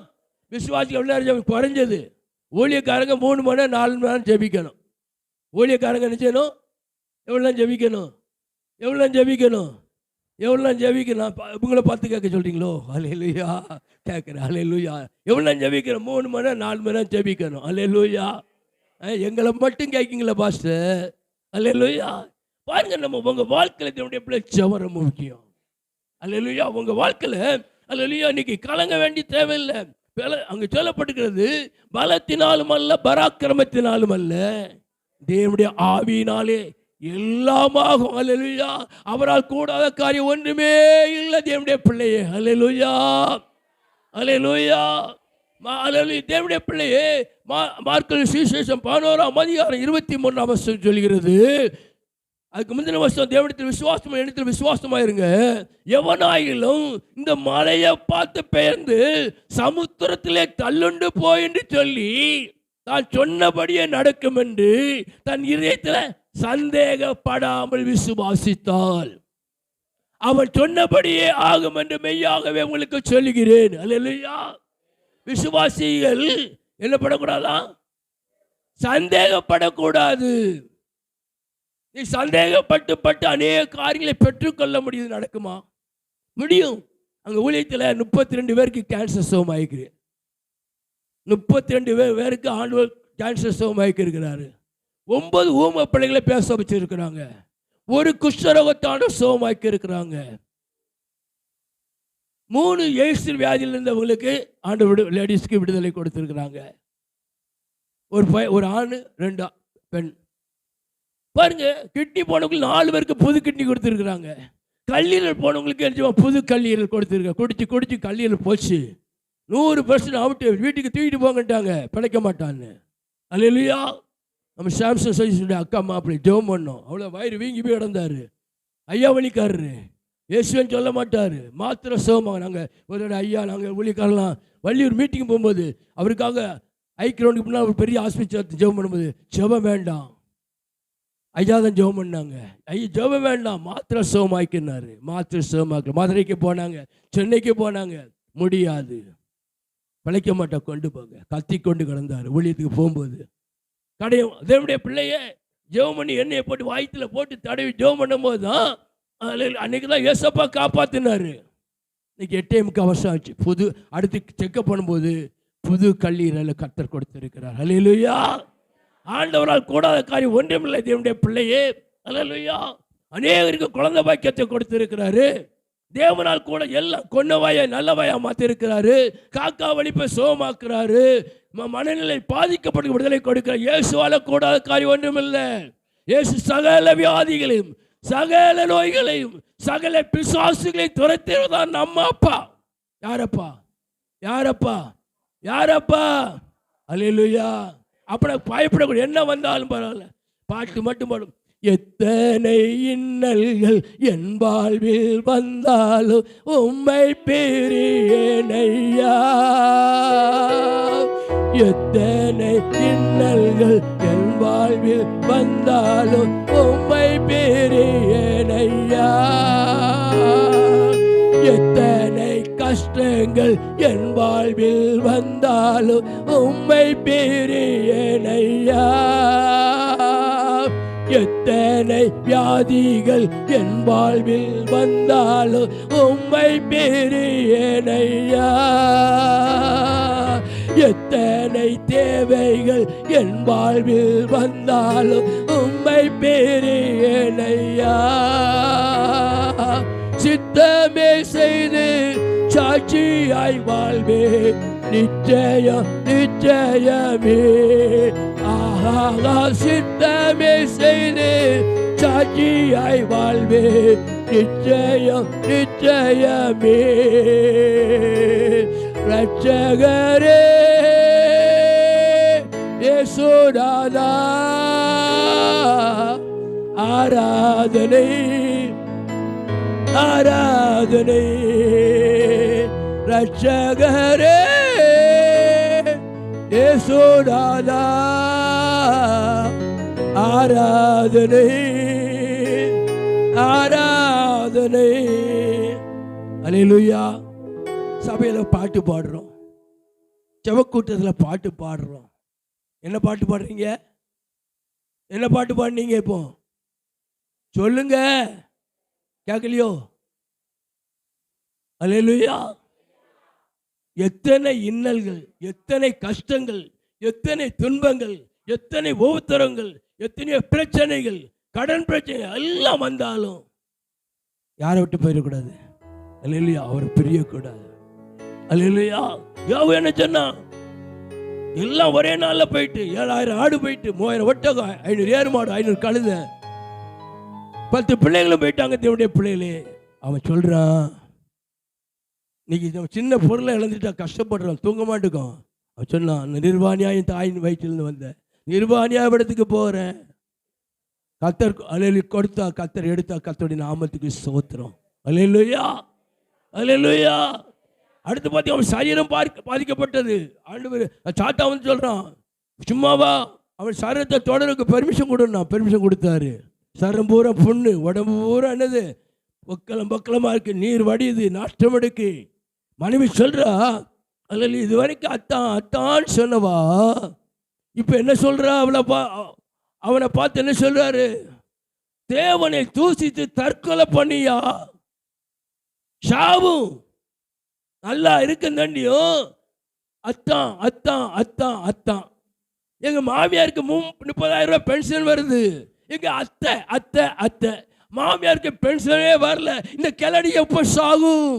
விசுவாசிகள்? எவ்வளோ நேரம் குறைஞ்சது? ஊழியக்காரங்க 3 மணி நேரம் 4 மணி நேரம் ஜெபிக்கணும். ஊழியக்காரங்க நினைச்சணும் எவ்வளோ ஜெபிக்கணும்? எவ்வளோ ஜெபிக்கணும்? எவ்வளோ ஜெபிக்கணும்? உங்களை பார்த்து கேட்க சொல்றீங்களோ? அல்லேலூயா. கேட்குறேன். அல்லேலூயா. எவ்வளோ ஜெபிக்கணும்? 3 மணி நேரம் 4 மணி நேரம் ஜெபிக்கணும். அல்லேலூயா. எங்களை மட்டும் கேட்கீங்களா பாஸ்டர்? அல்லேலூயா. பாருங்க, நம்ம உங்க வாழ்க்கையில் தேவனுடைய பிள்ளை ஜெபம் முக்கியம். அல்லேலூயா. உங்க வாழ்க்கையில் அல்லேலூயா இன்னைக்கு கலங்க வேண்டிய தேவையில்லை. அங்கு சொல்லப்பட்டிருக்கிறது, பலத்தினாலும் அல்ல, பராக்கிரமத்தினாலும் அல்ல, தேவனுடைய ஆவியினாலே எல்லாமாகும். அல்லேலூயா. அவரால் கூடாத காரியம் ஒன்றுமே இல்லை தேவனுடைய பிள்ளையே. அல்லேலூயா, அல்லேலூயா. தேவனுடைய பிள்ளையே, மார்க்கு சுவிசேஷம் 11ஆம் அதிகாரம் 23ஆம் வசனம் சொல்கிறது. அதுக்கு முந்தின வருஷம், தேவனிடத்தில் விசுவாசம், இடத்தில் விசுவாசமாயிருங்க. எவனாயிலும் இந்த மலையை பார்த்து பெயர்ந்து சமுத்திரத்திலே தள்ளுண்டு போய் என்று சொல்லி தான் சொன்னபடியே நடக்கும் என்று தன் இதயத்தில் சந்தேகப்படாமல் விசுவாசித்தால் அவன் சொன்னபடியே ஆகும் என்று மெய்யாகவே உங்களுக்கு சொல்லுகிறேன். அல்லேலூயா. விசுவாசிகள் என்ன படக்கூடாதா? சந்தேகப்படக்கூடாது. நீ சந்தேகப்பட்டு அநேக காரியங்களை பெற்றுக்கொள்ள முடியுது. நடக்குமா? முடியும். அங்கே ஊழியத்தில் 32 பேருக்கு கேன்சர் சுகமாயிருக்கு. 32 பேருக்கு ஆண்டவர் கேன்சர் சுகமாயிக்கு இருக்கிறாரு. 9 ஊம பிள்ளைகளை பேச வச்சிருக்கிறாங்க. 1 குஷ்டரோகத்தான சுகமாக்கி இருக்கிறாங்க. 3 எய்ட்ஸ் வியாதியில் இருந்தவங்களுக்கு லேடிஸ்க்கு விடுதலை கொடுத்துருக்குறாங்க. ஒரு ஆண் 2 பெண். பாருங்க, கிட்னி போனவங்களுக்கு 4 பேருக்கு புது கிட்னி கொடுத்துருக்குறாங்க. கல்லீரல் போனவங்களுக்கு புது கல்லீரல் கொடுத்துருக்க. குடிச்சு கல்லீரல் போச்சு, 100% அவுட்டு, வீட்டுக்கு தூக்கிட்டு போங்கட்டாங்க, பிழைக்க மாட்டான்னு. அல்லேலூயா. நம்ம சாம்சன் சஜிஸுடைய அக்கா மாப்பிள்ளை ஜெபம் பண்ணோம். அவ்வளோ வயிறு வீங்கி போய் கிடந்தார். ஐயா வழிக்காரரு, இயேசுன்னு சொல்ல மாட்டார், மாத்திரை சோமா. நாங்கள் ஒரு ஐயா, நாங்கள் ஊழியக்காரலாம் வள்ளியூர் மீட்டிங் போகும்போது அவருக்காக ஐக்கிரவுண்டுக்கு முன்னால் ஒரு பெரிய ஆஸ்பத்திரி ஜெபம் பண்ணும்போது, ஜெபம் வேண்டாம் ஐயா தான் ஜெபம் பண்ணாங்க. ஐயா ஜெபம் வேண்டாம், மாத்திரை சோமாக்கினாரு. மாத்திரை சோமாக்கு மதுரைக்கு போனாங்க, சென்னைக்கு போனாங்க, முடியாது, பிழைக்க மாட்டா, கொண்டு போங்க, கத்தி கொண்டு கிடந்தார். ஊழியத்துக்கு போகும்போது கடையும் தேவனுடைய பிள்ளைய ஜெபம் பண்ணி எண்ணெயை போட்டு வாய்த்தில் போட்டு தடவி ஜெபம் பண்ணும்போது தான் அன்னைக்கு தான் ஏசப்பா காப்பாற்றினார். இன்னைக்கு 8:45 வருஷம் ஆச்சு. அடுத்து செக்கப் பண்ணும்போது புது கல்லீரலை கர்த்தர் கொடுத்திருக்கிறார். அல்லேலூயா. ஆண்டவரால் கூடாத காரியம் ஒன்றுமில்லை தேவனுடைய பிள்ளையே. அல்லேலூயா. அநேகருக்கு குழந்தை பாக்கியத்தை கொடுத்திருக்கிறாரு. தேவனால் கூட எல்லாம் கொன்னவாயை நல்லவாயா மாற்றிருக்கிறாரு. காக்கா வலிப்பை சோமாக்குறாரு. மனநிலை பாதிக்கப்பட்டு விடுதலை கொடுக்கிறார். இயேசுவால கூடாத காரியம் ஒன்றுமில்லை. இயேசு சகல வியாதிகளையும் சகல நோய்களையும் சகல பிசாசுகளையும் துரத்திடுவதான் நம்ம அப்பா. யாரப்பா? யாரப்பா? யாரப்பா? அல்லேலூயா. அப்ப பயப்படக்கூடிய என்ன வந்தாலும் பரவாயில்ல, பாட்டு மட்டும் பாடும். எத்தனை இன்னல்கள் என் வாழ்வில் வந்தாலும் உம்மை பிரியேனையா. எத்தனை இன்னல்கள் என் வாழ்வில் வந்தாலும் உம்மை பிரியேனையா. எத்தனை கஷ்டங்கள் என் வாழ்வில் வந்தாலும் உம்மை பிரியேனையா. எத்தனை வியாதிகள் என் வாழ்வில் வந்தாலும் உம்மை பிரியேனையா. எத்தனை தேவைகள் என் வாழ்வில் வந்தாலும் உம்மை பிரியேனையா. சித்தமே செய்து சாட்சியாய் வாழ்வே நிச்சயம் நிச்சயமே. ஆஹா, சித்தமே செய்து சாட்சியாய் வாழ்வே நிச்சயம் நிச்சயமே. ரட்சகரே இயேசுநாதா ஆராதனை ஆராதனை. ரட்சகரே இயேசுநாதா ஆராதனை ஆராதனை. அல்லேலூயா. சபையில் பாட்டு பாடுறோம், ஜெபக்கூட்டத்தில் பாட்டு பாடுறோம். என்ன பாட்டு பாடுறீங்க? என்ன பாட்டு பாடுனீங்க? இப்போ சொல்லுங்க, கேட்கலையோ? அல்லேலூயா. எத்தனை இன்னல்கள், எத்தனை கஷ்டங்கள், எத்தனை துன்பங்கள், எத்தனை உபத்திரங்கள், எத்தனையோ பிரச்சனைகள், கடன் பிரச்சனை எல்லாம் வந்தாலும் யாரை விட்டு போயிடக்கூடாது. அல்லேலூயா. அவர் பிரியக்கூடாது. அல்லேலூயா. யோபு என்ன சொன்னா? எல்லாம் ஒரே நாள்ல போயிட்டு 7000 ஆடு போயிட்டு 3000 ஒட்டகம் 500 ஏறு மாடு 500 கழுதை 10 பிள்ளைகளும் போயிட்டாங்க. தேவனுடைய பிள்ளைகளே, அவன் சொல்றான், இன்னைக்கு சின்ன பொருளை இழந்துட்டா கஷ்டப்படுறான், தூங்க மாட்டுக்கும். அவன் சொன்னான், நிர்வாணியா என் தாயின் வயிற்றிலிருந்து வந்த நிர்வாணியா இடத்துக்கு போறேன். கத்தர் அல்லேலூயா கொடுத்தா, கத்தர் எடுத்தா, கத்தருடைய நாமத்துக்கு ஸ்தோத்திரம். அல்லேலூயா அல்லேலூயா. அடுத்து பார்த்தி அவன் சரீரம் பாதிக்கப்பட்டது. ஆண்டவர் சாத்தா வந்து சொல்றான், சும்மாவா அவன் சரீரத்தை தொடருக்கு பெர்மிஷன் கொடுன்னா. பெர்மிஷன் கொடுத்தாரு. சரம் பூரா புண்ணு, உடம்பு பூரா என்னது பக்கலமா இருக்கு, நீர் வடியுது, நாஷ்டம் எடுக்கு. மனைவி சொல்றா, அல்ல இது வரைக்கும் அத்தான் அத்தான்னு சொன்னவா, இப்ப என்ன சொல்றா? அவனை பார்த்து என்ன சொல்றாரு? தேவனை தூசித்து தற்கொலை பண்ணியா? சாவும் நல்லா இருக்கு தண்டியும். அத்தான் அத்தான் அத்தான் அத்தான். எங்க மாமியாருக்கு 30,000 ரூபாய் பென்ஷன் வருது. எங்க அத்தை அத்தை அத்தை. மாமியாருக்கு பென்ஷனே வரல. இந்த கிளடி எப்ப சாகும்?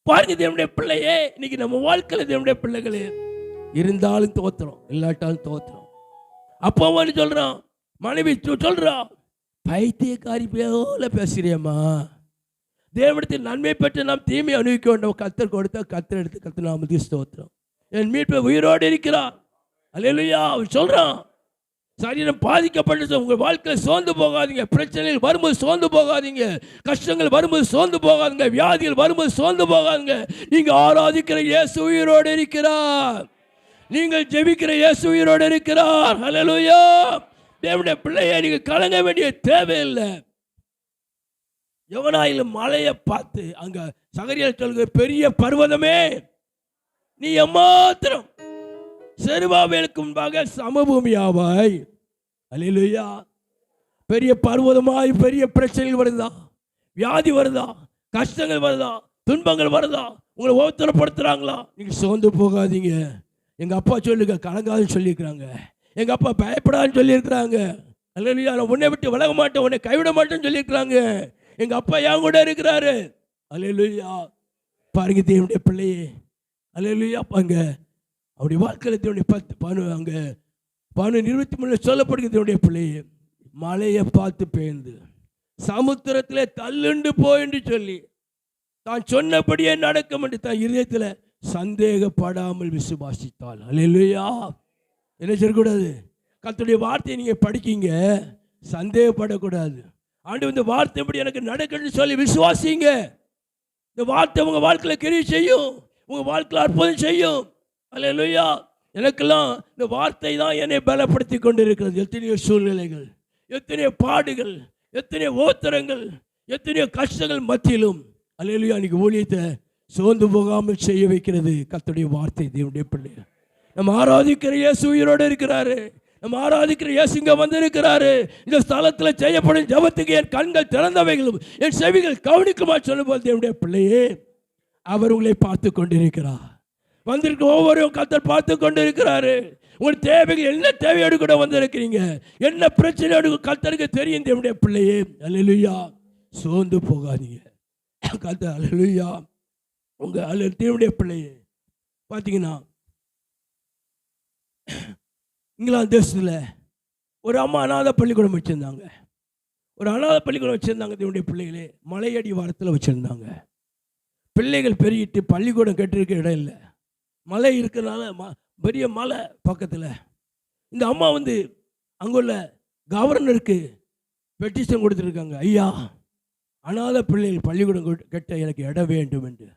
பாருங்க தேவனுடைய பிள்ளையே, இன்னைக்கு நம்ம வாழ்க்கையில தேவனுடைய பிள்ளைகளே இருந்தாலும் தோத்துறோம், இல்லாட்டாலும் தோத்துறோம். அப்பா சொல்றான், மனைவி சொல்றான், பைத்தியக்காரி போல பேசுறியம்மா, தேவனிடத்தில் நன்மை பெற்று நாம் தீமை அனுபவிக்க வேண்டும். கர்த்தர் கொடுத்தா கர்த்தர் எடுத்து கர்த்தர் நாமத்துக்கு ஸ்தோத்திரம். என் மீட்பை உயிரோடு இருக்கிறார். அல்லேலூயா. அவன் சொல்றான், சரீரம் பாதிக்கப்பட்டு உங்கள் வாழ்க்கையில் சோர்ந்து போகாதீங்க. பிரச்சனைகள் வரும்போது சோர்ந்து போகாதீங்க. கஷ்டங்கள் வரும்போது சோர்ந்து போகாதீங்க. வியாதிகள் வரும்போது சோர்ந்து போகாதீங்க. நீங்க ஆராதிக்கிற இயேசு உயிரோடு இருக்கிறார். நீங்கள் ஜெபிக்கிற இயேசு உயிரோடு இருக்கிறார். அல்லேலூயா. தேவனுடைய பிள்ளையை நீங்க கலங்க வேண்டிய தேவையில்லை. யவனாயிலும் மலையை பார்த்து அங்க சகரியால் சொல்கிற, பெரிய பர்வதமே நீ எம்மாத்திரம் செருபாபேலுக்கு முன்பாக சமபூமியாவாய். அல்லேலூயா. பெரிய பர்வதமாய் பெரிய பிரச்சனைகள் வருதா, வியாதி வருதா, கஷ்டங்கள் வருதா, துன்பங்கள் வருதா, உங்களை ஒவ்வொருத்தரப்படுத்துறாங்களா, நீங்க சோர்ந்து போகாதீங்க. எங்க அப்பா சொல்லுங்க, கலங்காதுன்னு சொல்லியிருக்கிறாங்க. எங்க அப்பா பயப்படாதுன்னு சொல்லியிருக்கிறாங்க. அல்லேலூயா. நான் உன்னை விட்டு விலக மாட்டேன், உன்னை கைவிட மாட்டேன்னு சொல்லியிருக்கிறாங்க. எங்க அப்பா என் கூட இருக்கிறாரு. அல்லேலூயா. பாருங்க தேவனுடைய பிள்ளையே, அல்லேலூயா. பாங்க அப்படி வாழ்க்கையில் தேவனுடைய 10 அங்க 23 சொல்லப்படுகிறது. தேவனுடைய பிள்ளையே, மலையை பார்த்து பேர்ந்து சமுத்திரத்திலே தள்ளுண்டு போய் என்று சொல்லி தான் சொன்னபடியே நடக்கும் என்று தான் இதயத்தில் சந்தேகப்படாமல் விசுவாசித்தாள். அல்லேலூயா. என்ன செய்யக்கூடாது? கர்த்தருடைய வார்த்தையை நீங்க படிக்கீங்க, சந்தேகப்படக்கூடாது. ஆண்டு இந்த வார்த்தை எப்படி எனக்கு நடக்குன்னு சொல்லி விசுவாசிங்க. இந்த வார்த்தை உங்க வாழ்க்கையில் கிரியை செய்யும், உங்க வாழ்க்கையில் அற்புதம் செய்யும். அல்லேலூயா. எனக்கெல்லாம் இந்த வார்த்தை தான் என்னை பலப்படுத்தி கொண்டு இருக்கிறது. எத்தனையோ சூழ்நிலைகள், எத்தனையோ பாடுகள், எத்தனையோ ஓத்திரங்கள், எத்தனையோ கஷ்டங்கள் மத்தியிலும் அல்லேலூயா இன்னைக்கு ஊழியத்தை சோர்ந்து போகாமல் செய்ய வைக்கிறது கர்த்தருடைய வார்த்தை. தேவனுடைய பிள்ளை, நம்ம ஆராதிக்கிற இயேசு உயிரோடு இருக்கிறாரு. நம்ம ஆராதிக்கிற இயேசு இங்க வந்திருக்கிறாரு. இந்த ஸ்தலத்தில் செய்யப்படும் ஜெபத்துக்கு என் கண்கள் திறந்தவைகளும் என் செவிகள் கவனிக்குமா சொல்லும்போது தேவனுடைய பிள்ளையே, அவர் உங்களை பார்த்து கொண்டிருக்கிறார். வந்திருக்க ஒவ்வொருவரும் கர்த்தர் பார்த்து கொண்டிருக்கிறாரு. உங்கள் தேவைகள் என்ன தேவையோடு கூட வந்திருக்கிறீங்க, என்ன பிரச்சனையோடு கர்த்தருக்கு தெரியும். தேவனுடைய பிள்ளையே, அல்லேலூயா. சோர்ந்து போகாதீங்க. கர்த்தர் அல்லேலூயா. உங்க தேவனுடைய பிள்ளையே பார்த்தீங்கன்னா, இங்கிலாந்து தேசத்தில் ஒரு அம்மா அநாத பள்ளிக்கூடம் வச்சுருந்தாங்க. ஒரு அநாத பள்ளிக்கூடம் வச்சுருந்தாங்க. தேவனுடைய பிள்ளைகளே, மலையடி வாரத்தில் வச்சுருந்தாங்க. பிள்ளைகள் பெருகிட்டு பள்ளிக்கூடம் கட்டிருக்க இடம் இல்லை, மலை இருக்கிறனால பெரிய மலை பக்கத்தில். இந்த அம்மா அங்குள்ள கவர்னருக்கு பெட்டிஷன் கொடுத்துருக்காங்க, ஐயா அநாத பிள்ளைகள் பள்ளிக்கூடம் கட்ட எனக்கு இடம் வேண்டும் என்று.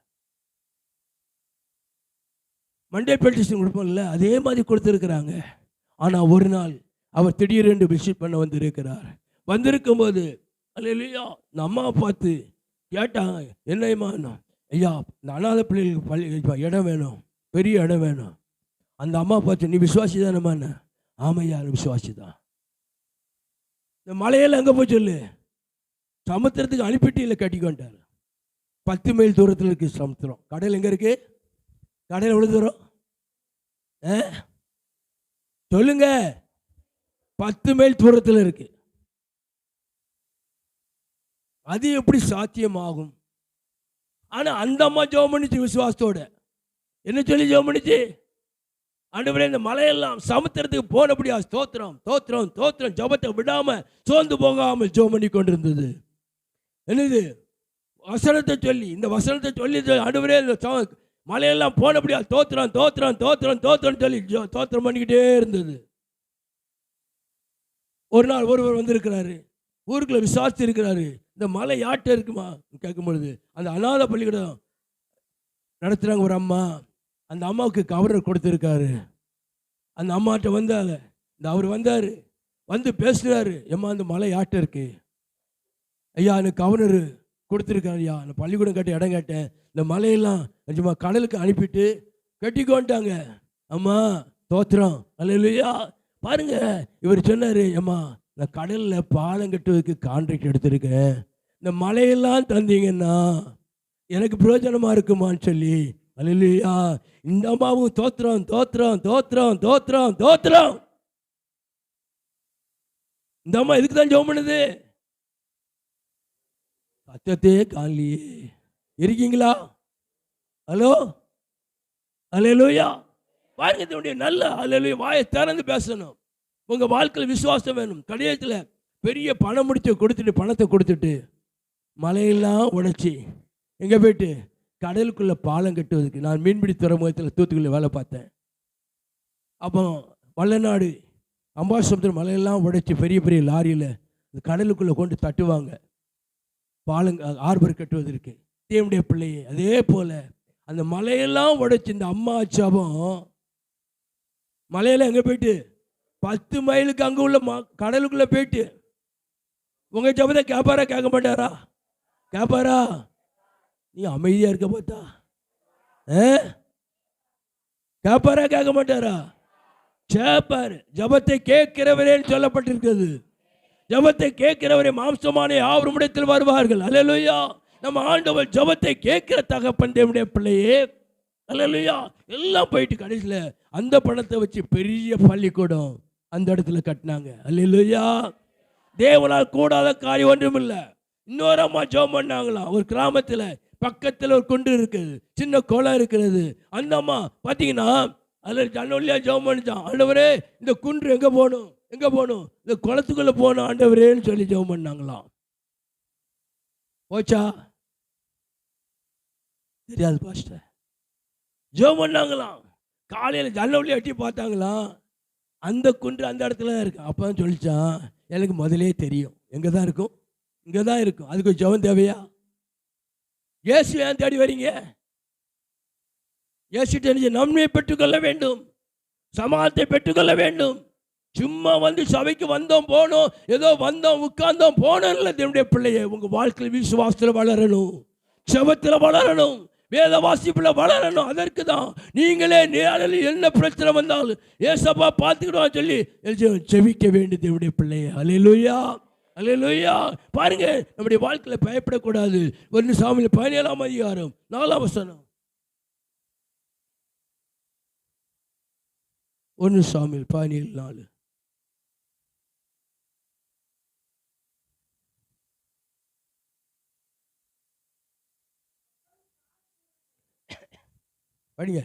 மண்டே பெட்டிஷன் கொடுப்போம்ல, அதே மாதிரி கொடுத்துருக்குறாங்க. ஆனால் ஒரு நாள் அவர் திடீரென்று விசிட் பண்ண வந்திருக்கிறார். வந்திருக்கும்போது அல்லேலூயா இந்த அம்மாவை பார்த்து கேட்டாங்க, என்னம்மா? ஐயா இந்த அநாத பிள்ளைகளுக்கு பள்ளி இடம் வேணும், பெரிய இடம் வேணும். அந்த அம்மா பார்த்து, நீ விசுவாசி தானம்மா? ஆமையா விசுவாசி தான். இந்த மலையில் எங்கே போய் சொல்லு, சமுத்திரத்துக்கு அனுப்பிட்டு இல்லை கட்டிக்கொண்டார். 10 மைல் தூரத்தில் இருக்குது சமுத்திரம். கடல் எங்கே இருக்கு? கடல் எவ்வளோ தூரம் சொல்லுங்க? 10 மைல் தூரத்தில் இருக்கு. அது எப்படி சாத்தியமாகும்? ஆனால் அந்த அம்மா ஜெபம் பண்ணிச்சு விசுவாசத்தோட. என்ன சொல்லி ஜெபம் பண்ணிச்சு? ஆண்டவரே இந்த மலையெல்லாம் சமுத்திரத்துக்கு போனபடியா ஸ்தோத்திரம் தோத்திரம் தோத்திரம். ஜெபத்தை விடாம சோர்ந்து போகாமல் ஜெபம் பண்ணி கொண்டிருந்தது. என்னது? வசனத்தை சொல்லி, இந்த வசனத்தை சொல்லி ஆண்டவரே இந்த மலையெல்லாம் போனபடியா தோத்திரம் தோத்திரம் தோத்திரம் தோத்திரம் சொல்லி தோத்திரம் பண்ணிக்கிட்டே இருந்தது. ஒரு நாள் ஒருவர் வந்திருக்கிறாரு, ஊருக்குள்ள விசாரிச்சு இருக்கிறாரு, இந்த மலை யாட்ட இருக்குமா கேட்கும் பொழுது, அந்த அநாத பள்ளிக்கூடம் நடத்துகிறாங்க ஒரு அம்மா. அந்த அம்மாவுக்கு கவர்னர் கொடுத்துருக்காரு. அந்த அம்மாட்ட வந்தாங்க. அவர் வந்தார், வந்து பேசுகிறாரு, எம்மா அந்த மலை யாட்ட இருக்கு ஐயா, எனக்கு கவர்னர் கொடுத்துருக்காரு ஐயா, அந்த பள்ளிக்கூடம் கட்ட இடம் கேட்டேன், இந்த மலையெல்லாம் நிஜமா கடலுக்கு அனுப்பிட்டு கட்டிக்கோன்ட்டாங்க. அம்மா தோத்திரம் அல்லேலூயா. பாருங்க, இவர் சொன்னார், அம்மா நான் கடலில் பாலம் கட்டுவதற்கு கான்ட்ராக்ட் எடுத்திருக்கேன், இந்த மலையெல்லாம் தந்தீங்கன்னா எனக்கு பிரயோஜனமாக இருக்குமான்னு சொல்லி. அல்லேலூயா. இந்த அம்மாவும் தோத்திரம் தோத்திரம் தோத்திரம் தோத்திரம் தோத்திரம். இந்த அம்மா இதுக்கு தான் ஜெபம் பண்ணுது. சத்தத்தையே காணலையே. இருக்கீங்களா? ஹலோ, அல்லேலூயா. பாருங்க, இதனுடைய நல்ல அல்லேலூயா. வாயை திறந்து பேசணும். உங்க வாழ்க்கையில் விசுவாசம் வேணும். கடைசியில் பெரிய பணம் முடிச்ச கொடுத்துட்டு, பணத்தை கொடுத்துட்டு மலையெல்லாம் உடைச்சி எங்கே போயிட்டு கடலுக்குள்ளே பாலம் கட்டுவதற்கு. நான் மீன்பிடி துறைமுகத்தில் தூத்துக்குள்ள வேலை பார்த்தேன். அப்போ வல்லநாடு அம்பாசமுத்திரம் மலையெல்லாம் உடைச்சி பெரிய பெரிய லாரியில் கடலுக்குள்ளே கொண்டு தட்டுவாங்க, பாலம் ஆர்பர் கட்டுவதற்கு. தேவனுடைய பிள்ளையே, அதே போல் அந்த மலையெல்லாம் உடைச்சி இந்த அம்மா அச்சாபம் மலையில் எங்கே போயிட்டு 10 மைலுக்கு அங்கே உள்ள கடலுக்குள்ளே போயிட்டு உங்கள் ஜபத்தை கேட்பாரா கேட்க மாட்டாரா? கேட்பாரா? நீ அமைதியாக இருக்க பார்த்தா கேட்பாரா கேட்க மாட்டாரா? கேட்பாரு. ஜபத்தை கேட்கிறவரேன்னு சொல்லப்பட்டிருக்கிறது. ஜபத்தை கேட்கிறவரே மாம்சமான யாவரும் இடத்தில் வருவார்கள். அல்லேலூயா. நம்ம ஆண்டவர் ஜபத்தை கேட்கிற தகப்பன் தேவனுடைய பிள்ளையே. அல்லேலூயா. எல்லாம் போயிட்டு கடைசியில் அந்த பணத்தை வச்சு பெரிய பள்ளிக்கூடம் அந்த இடத்துல கட்டினாங்க. அல்லேலூயா. தேவனால் கூடாத காரியம் ஒன்றும் இல்லை. இன்னொரு அம்மா ஜெபம் பண்ணாங்களாம். ஒரு கிராமத்தில் பக்கத்தில் ஒரு குன்று இருக்குது, சின்ன குளம் இருக்கிறது. அந்த அம்மா பார்த்தீங்கன்னா அதில் ஜன்னொல்லியாக ஜெபம் பண்ணிச்சான். ஆண்டவரே, இந்த குன்று எங்கே போகணும், எங்கே போகணும், இந்த குளத்துக்குள்ளே போகணும் ஆண்டவரேன்னு சொல்லி ஜெபம் பண்ணாங்களாம். போச்சா? தெரியாது பாஸ்டர். ஜெபம் பண்ணாங்களாம். காலையில் ஜன்னொல்லி எட்டி பார்த்தாங்களாம், அந்த குன்று அந்த இடத்துல தான் இருக்கு. அப்போ தான் சொல்லிச்சான், எனக்கு முதலே தெரியும் எங்கே தான் இருக்கும், இங்கே தான் இருக்கும். அதுக்கு ஜெபம் தேவையா? இயேசு ஏன் தேடி வரீங்க? இயேசு தெரிஞ்சு நன்மையை பெற்றுக்கொள்ள வேண்டும், சமாதத்தை பெற்றுக்கொள்ள வேண்டும். சும்மா வந்து சபைக்கு வந்தோம் போனோம், ஏதோ வந்தோம் உட்கார்ந்தோம் போனோம் இல்லை. தேவனுடைய பிள்ளையை உங்கள் வாழ்க்கையில் விசுவாசத்தில் வளரணும், ஜெபத்தில் வளரணும், வேத வாசிப்பில் வளரணும். அதற்கு தான் நீங்களே நேரில் என்ன பிரச்சனை வந்தாலும் ஏசப்பா பார்த்துக்கிட்டோம் சொல்லி ஜெபிக்க வேண்டும் தேவனுடைய பிள்ளையை. அல்லேலூயா, அல்லேலூயா. பாருங்க, நம்முடைய வாழ்க்கையில் பயப்படக்கூடாது. 1 சாமுவேல் 17ஆம் அதிகாரம் 4ஆம் வசனம். 1 சாமுவேல் 17:4. படிங்க.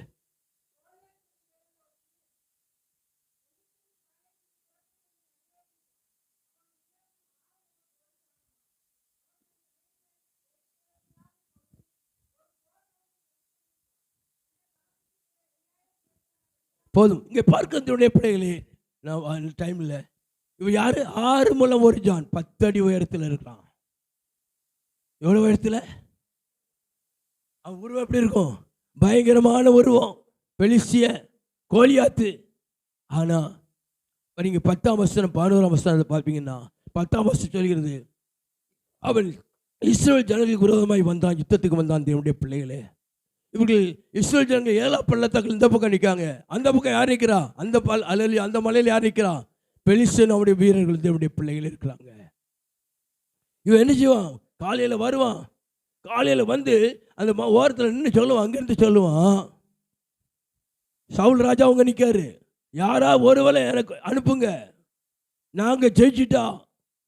போதும். இங்கே பார்க்கறதுடைய பிள்ளைகளே, நான் டைமில் இவன் யார்? 6 முழம் 1 ஜான், 10 அடி உயரத்தில் இருக்கிறான். எவ்வளோ உயரத்தில்? அவன் உருவம் எப்படி இருக்கும்? பயங்கரமான உருவம், பெலிஸ்திய கோலியாத்து. ஆனால் நீங்கள் 10ஆம் வசனம் 11ஆம் வசனத்தை பார்ப்பீங்கன்னா 10ஆம் வசனம் சொல்கிறது, அவன் இஸ்ரவேல் ஜனங்களுக்கு விரோதமாய் வந்தான், யுத்தத்துக்கு வந்தான். தேவனுடைய பிள்ளைகளே, இவர்கள் இஸ்ரவேல் ஜனங்கள் 7ஆம் பள்ளத்தாக்கில் இந்த பக்கம் நிற்காங்க, அந்த பக்கம் யார் நிற்கிறா? அந்த மலையில் யார் நிற்கிறா? பெலிஸ்தியன் அவருடைய வீரர்கள் தேவனுடைய பிள்ளைகள் இருக்கிறாங்க. இவன் என்ன செய்வான்? காலையில் வருவான், காலையில் வந்து அந்த ஓரத்தில் நின்று சொல்லுவான், அங்கேருந்து சொல்லுவான், சவுல் ராஜா அவங்க நிற்காரு, யாரா ஒருவேளை எனக்கு அனுப்புங்க, நாங்கள் ஜெயிச்சிட்டா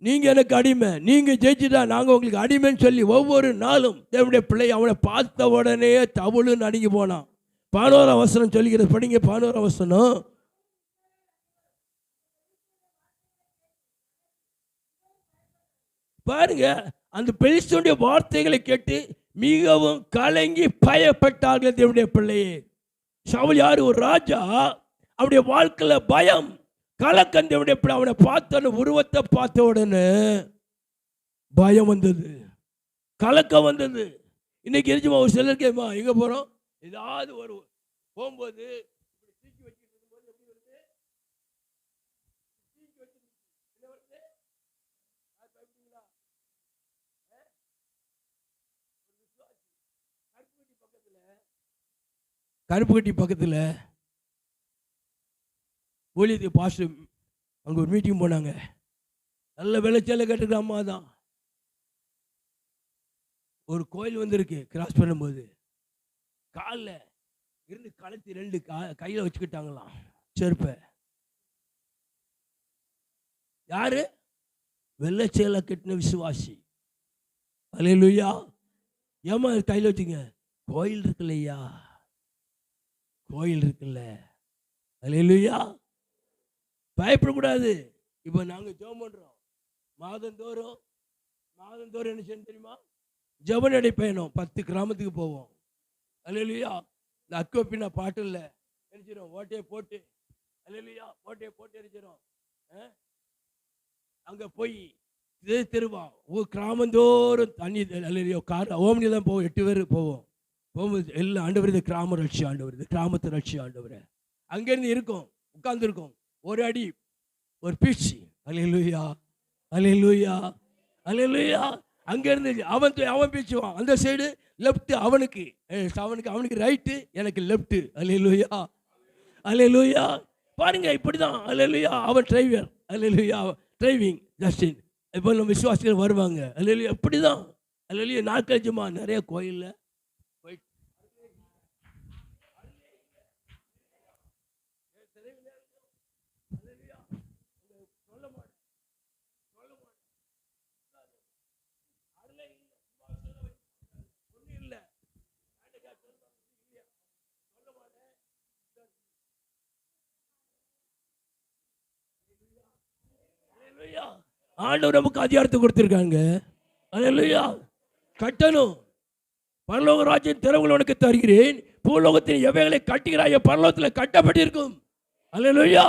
நீங்கள் எனக்கு அடிமை, நீங்கள் ஜெயிச்சிட்டா நாங்கள் உங்களுக்கு அடிமைன்னு சொல்லி ஒவ்வொரு நாளும் தேவனுடைய பிள்ளை அவனை பார்த்த உடனே தவுளுன்னு அடங்கி போனான். 11ஆம் வசனம் சொல்லுகிறது, படிங்க 11ஆம் வசனம். பாருங்க, அந்த பெலிஸ்தியனுடைய வார்த்தைகளை கேட்டு மிகவும் கலங்கி பயப்பட்டார்கள் தேவனுடைய பிள்ளையே. சவுல் யாரு? ஒரு ராஜா. அவருடைய வாழ்க்கையில் பயம், கலக்கம். தேவனுடைய பிள்ளை அவனை பார்த்த உருவத்தை பார்த்த உடனே பயம் வந்தது, கலக்கம் வந்தது. இன்னைக்கு எரிஞ்சுமா ஒரு சிலருக்கு எங்கே போகிறோம், ஏதாவது ஒரு போகும்போது கருப்புக்கட்டி பக்கத்தில் ஊழியத்துக்கு பாஸ்டர் அங்கே ஒரு மீட்டிங் போனாங்க. நல்ல விளைச்சல கேட்டுக்கிற அம்மா தான். ஒரு கோயில் வந்திருக்கு, கிராஸ் பண்ணும்போது காலில் இருந்து கழுத்து 2 கையில் வச்சுக்கிட்டாங்களாம் செருப்பை. யாரு? வெள்ளச்சேலை கட்டின விசுவாசி. அல்லேலூயா. ஏமா கையில் வச்சுங்க? கோயில் இருக்குல்லையா, கோயில் இருக்குல்ல, அல்லேலூயா. பயப்படக்கூடாது. இப்போ நாங்கள் ஜெபம் பண்ணுறோம் மாதந்தோறும். மாதந்தோறும் என்ன செய்யணும் தெரியுமா? ஜெப நடை பயணம் 10 கிராமத்துக்கு போவோம். அல்லேலூயா. இந்த அக்கோப்பினா பாட்டு இல்லை, நினைச்சிடும் ஓட்டையை போட்டு, அல்லேலூயா, ஓட்டையை போட்டு நினைச்சிடும். அங்கே போய் தெருவா கிராமந்தோறும் தண்ணி, அல்லேலூயா, கார் ஓமனி தான் போவோம். 8 பேர் போவோம். போகும்போது எல்லாம் ஆண்டவர், இது கிராம ரட்சி ஆண்டவர், இது கிராமத்தை ரட்சி ஆண்டவர். அங்கேருந்து இருக்கும், உட்கார்ந்துருக்கோம், ஒரு அடி ஒரு பீச்சு. அல்லேலூயா, அல்லேலூயா, அல்லேலூயா. அங்கேருந்து அவன் பீச்சுவான். அந்த சைடு லெஃப்ட் அவனுக்கு, அவனுக்கு ரைட்டு, எனக்கு லெஃப்ட்டு. அல்லேலூயா, அல்லேலூயா. பாருங்க, இப்படி தான். அல்லேலூயா. அவன் டிரைவர், அல்லேலூயா, டிரைவிங் ஜஸ்டின். இப்போ நம்ம விசுவாசிகள் வருவாங்க. அல்லேலூயா. இப்படி தான். அல்லேலூயா. நாட்கழிச்சுமா நிறைய கோயிலில் போயிட்டு ஆண்டவர் நமக்கு அதிகாரத்தை கொடுத்திருக்காங்க. அல்லேலூயா. கட்டணும். பரலோக ராஜ்யத்தின் திறவுகள் உனக்கு தருகிறேன், பூலோகத்தின் எவைகளை கட்டுகிறாய் பரலோகத்தில் கட்டப்பட்டிருக்கும். அல்லேலூயா.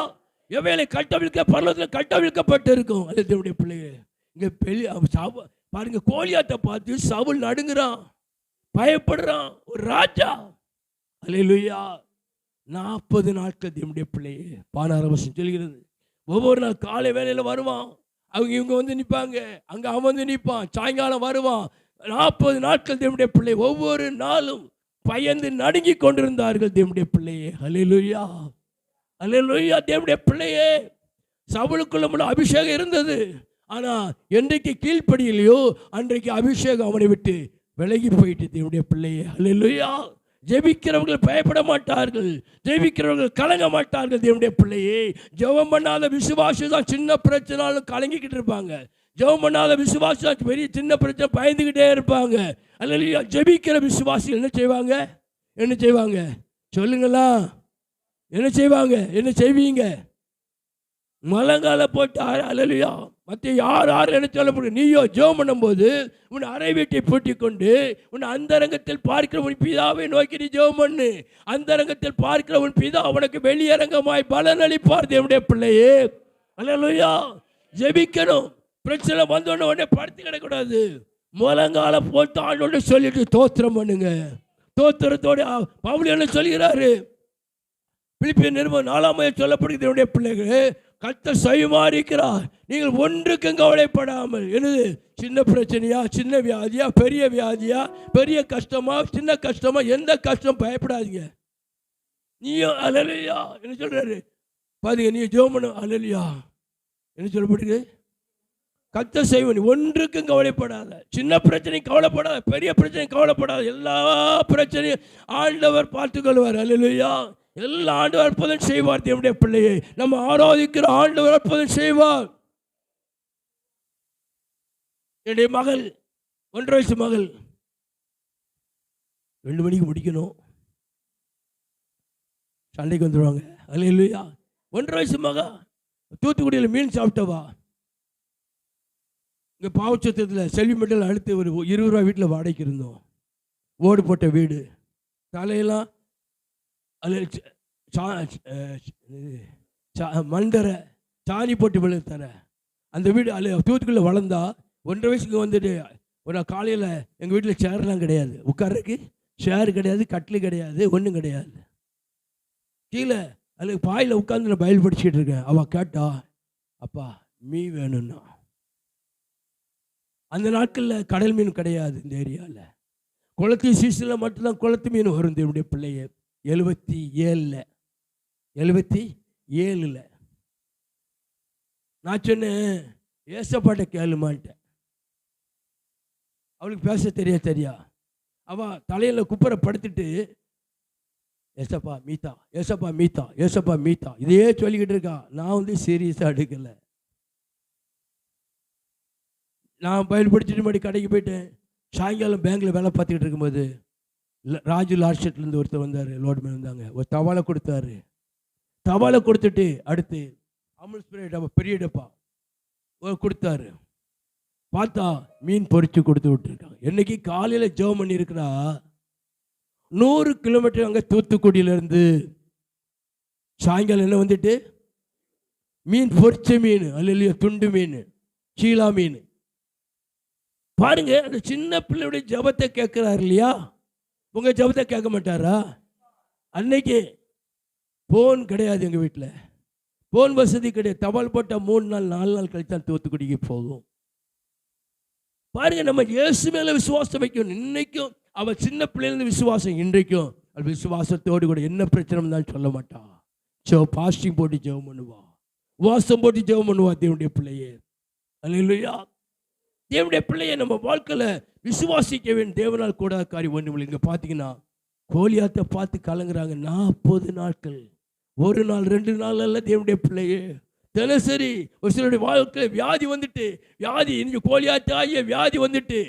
எவைகளை கட்டவிழ்க்க பரலோகத்தில் கட்டவிழ்க்கப்பட்டிருக்கும். அல்லேலூயா. பிள்ளைகள் இங்கே பெரிய பாருங்க, கோலியாத்தை பார்த்து சவுல் நடுங்குறான், பயப்படுறான். ஒரு ராஜா. அல்லேலூயா. 40 நாட்கள் தேவனுடைய பிள்ளையே 16 வருஷம் சொல்கிறது. ஒவ்வொரு நாள் காலை வேலையில் வருவான், அவங்க இவங்க வந்து நிற்பாங்க, அங்கே அவன் வந்து நிற்பான், சாயங்காலம் வருவான். 40 நாட்கள் தேவனுடைய பிள்ளை ஒவ்வொரு நாளும் பயந்து நடுங்கி கொண்டிருந்தார்கள் தேவனுடைய பிள்ளையே. அல்லேலூயா, அல்லேலூயா. தேவனுடைய பிள்ளையே, சவுலுக்குள்ள அபிஷேகம் இருந்தது. ஆனால் என்றைக்கு கீழ்ப்படியிலையோ அன்றைக்கு அபிஷேகம் அவனை விட்டு விலகி போயிட்டு தேவனுடைய பிள்ளையே. அல்லேலூயா. ஜெபிக்கிறவர்கள் பயப்பட மாட்டார்கள், ஜெபிக்கிறவர்கள் கலங்க மாட்டார்கள் தேவனுடைய பிள்ளையே. ஜெபம் பண்ணாத விசுவாசி தான் சின்ன பிரச்சனாலும் கலங்கிக்கிட்டு இருப்பாங்க. ஜெபம் பண்ணாத விசுவாசி தான் பெரிய சின்ன பிரச்சனை பயந்துக்கிட்டே இருப்பாங்க. அல்லேலூயா. ஜெபிக்கிற விசுவாசிகள் என்ன செய்வாங்க? என்ன செய்வாங்க சொல்லுங்களா? என்ன செய்வாங்க? என்ன செய்வீங்க? மலங்கால போட்டு, அல்லேலூயா. மற்ற யார் என்ன சொல்லப்படுது? நீயோ ஜெபம் பண்ணும்போது உன் அறை வீட்டை பூட்டிக் கொண்டு உன் அந்தரங்கத்தில் பார்க்கிற உன் பிதாவை நோக்கி நீ ஜெபம் பண்ணு. அந்தரங்கத்தில் பார்க்கிற உன் பிதா உனக்கு வெளியரங்கமாய் பலன் அளிப்பார் தேவனுடைய பிள்ளையே. அல்லேலூயா. ஜெபிக்கணும். பிரச்சனை வந்தோடனே உடனே படுத்து கிடக்கூடாது. முழங்கால போட்டு ஆண்டோட சொல்லிட்டு தோத்திரம் பண்ணுங்க. தோத்திரத்தோட பவுல் என்ன சொல்கிறாரு? பிலிப்பியர் நிருபம் 4 சொல்லப்படுகிறது, என்னுடைய பிள்ளைகளே, கர்த்தர் செய்யுமாறிக்கிறார், நீங்கள் ஒன்றுக்கும் கவலைப்படாமல். என்னது? சின்ன பிரச்சனையா, சின்ன வியாதியா, பெரிய வியாதியா, பெரிய கஷ்டமா, சின்ன கஷ்டமா, எந்த கஷ்டம் பயப்படாதீங்க. நீயும் அல்லேலூயா என்ன சொல்றாரு பாருங்க, நீ ஜெபம் பண்ணு. அல்லேலூயா என்ன சொல்லப்படுது? கர்த்தர் செய்வன், ஒன்றுக்கும் கவலைப்படாத. சின்ன பிரச்சனை கவலைப்படாத, பெரிய பிரச்சனை கவலைப்படாத, எல்லா பிரச்சனையும் ஆண்டவர் பார்த்துக்கொள்வார். அல்லேலூயா. எல்லா ஆண்டவர் அற்புதம் செய்வார் தேவனுடைய பிள்ளையை. நம்ம ஆராதிக்கிற ஆண்டவர் அற்புதம் செய்வார். என்னுடைய மகள் 1.5 வயசு மகள் 2 மணிக்கு முடிக்கணும், சண்டைக்கு வந்துடுவாங்க. அல்லேலூயா. 1.5 வயசு மகா தூத்துக்குடியில் மீன் சாப்பிட்டவா. இங்கே பாவச்சத்திரத்தில் செல்வி மெட்டல் அடுத்து ஒரு 20 ரூபா வீட்டில் வாடகைக்கு இருந்தோம். ஓடு போட்ட வீடு, தலையெல்லாம் மண்டரை சாணி போட்டு விழுத்தர அந்த வீடு. தூத்துக்குள்ளே வளர்ந்தா 1.5 வயசுக்கு வந்துட்டு ஒரு காலையில் எங்கள் வீட்டில் சேர்லாம் கிடையாது, உட்கார்றதுக்கு சேர் கிடையாது, கட்டில் கிடையாது, ஒன்றும் கிடையாது. கீழே அதுக்கு பாயில் உட்காந்து நான் பயில் படிச்சுட்டு இருக்கேன். அவள் கேட்டா, அப்பா மீ வேணும்னா. அந்த நாட்களில் கடல் மீன் கிடையாது இந்த ஏரியாவில். குளத்து சீசனில் மட்டும்தான் குளத்து மீன் வரும் என்னுடைய பிள்ளைய. 77 நான் சொன்னேன், ஏசப்பாட்ட கேளுமான்ட்டேன். அவளுக்கு பேச தெரியா. அவள் தலையில் குப்பரை படுத்துட்டு ஏசப்பா மீத்தா, ஏசப்பா மீத்தா, ஏசப்பா மீத்தா இதையே சொல்லிக்கிட்டு இருக்கா. நான் வந்து சீரியஸாக எடுக்கலை. நான் பயன்படுத்திட்டு மறுபடி கடைக்கு போயிட்டேன். சாயங்காலம் பேங்கில் வேலை பார்த்துக்கிட்டு இருக்கும்போது ராஜு லார்ஷெட்லேருந்து ஒருத்தர் வந்தார், லோட்மேன் வந்தாங்க. ஒரு தவாலை கொடுத்தாரு. தவாலை கொடுத்துட்டு அடுத்து அமுல் ஸ்ப்ரே டப்பா, பெரிய டப்பா கொடுத்தாரு. பார்த்தா மீன் பொறிச்சு கொடுத்து விட்டுருக்காங்க. என்னைக்கு காலையில் ஜெபம் பண்ணியிருக்கிறா, 100 கிலோமீட்டர் அங்கே தூத்துக்குடியிலேருந்து சாயங்காலம் என்ன வந்துட்டு மீன், பொறிச்ச மீன், அல்ல துண்டு மீன், சீலா மீன். பாருங்க, அந்த சின்ன பிள்ளையுடைய ஜபத்தை கேட்கிறாரு இல்லையா? உங்க ஜபத்தை கேட்க மாட்டாரா? அன்னைக்கு போன் கிடையாது, எங்க வீட்டில் போன் வசதி கிடையாது. தபால் போட்டால் 3 நாள் 4 நாள் கழித்து தான் தூத்துக்குடிக்கு போகும். பாருங்க, நம்ம இயேசு மேல விசுவாசம் வைக்கணும். இன்னைக்கும் அவன் சின்ன பிள்ளையிலிருந்து விசுவாசம், இன்றைக்கும் அது விசுவாசத்தோடு கூட என்ன பிரச்சனை தான் சொல்ல மாட்டான். பாஸ்டிங் போட்டு ஜெபம் பண்ணுவா, உபவாசம் போட்டு ஜெபம் பண்ணுவா. தேவனுடைய பிள்ளையே, அல்லேலூயா. தேவனுடைய பிள்ளையை நம்ம வாழ்க்கையில் விசுவாசிக்க வேண்டும். தேவனால் கூட காரியம் ஒன்றும் இல்லை. இங்கே பார்த்தீங்கன்னா கோலியாத்தை பார்த்து கலங்குறாங்க 40 நாட்கள். 1 நாள் 2 நாள் அல்ல. தேவனுடைய பிள்ளையே, தினசரி ஒரு சிலருடைய வாழ்க்கையில் வியாதி வந்துட்டு, வியாதி இன்னைக்கு கோலியாத்து ஆகிய வியாதி வந்துட்டு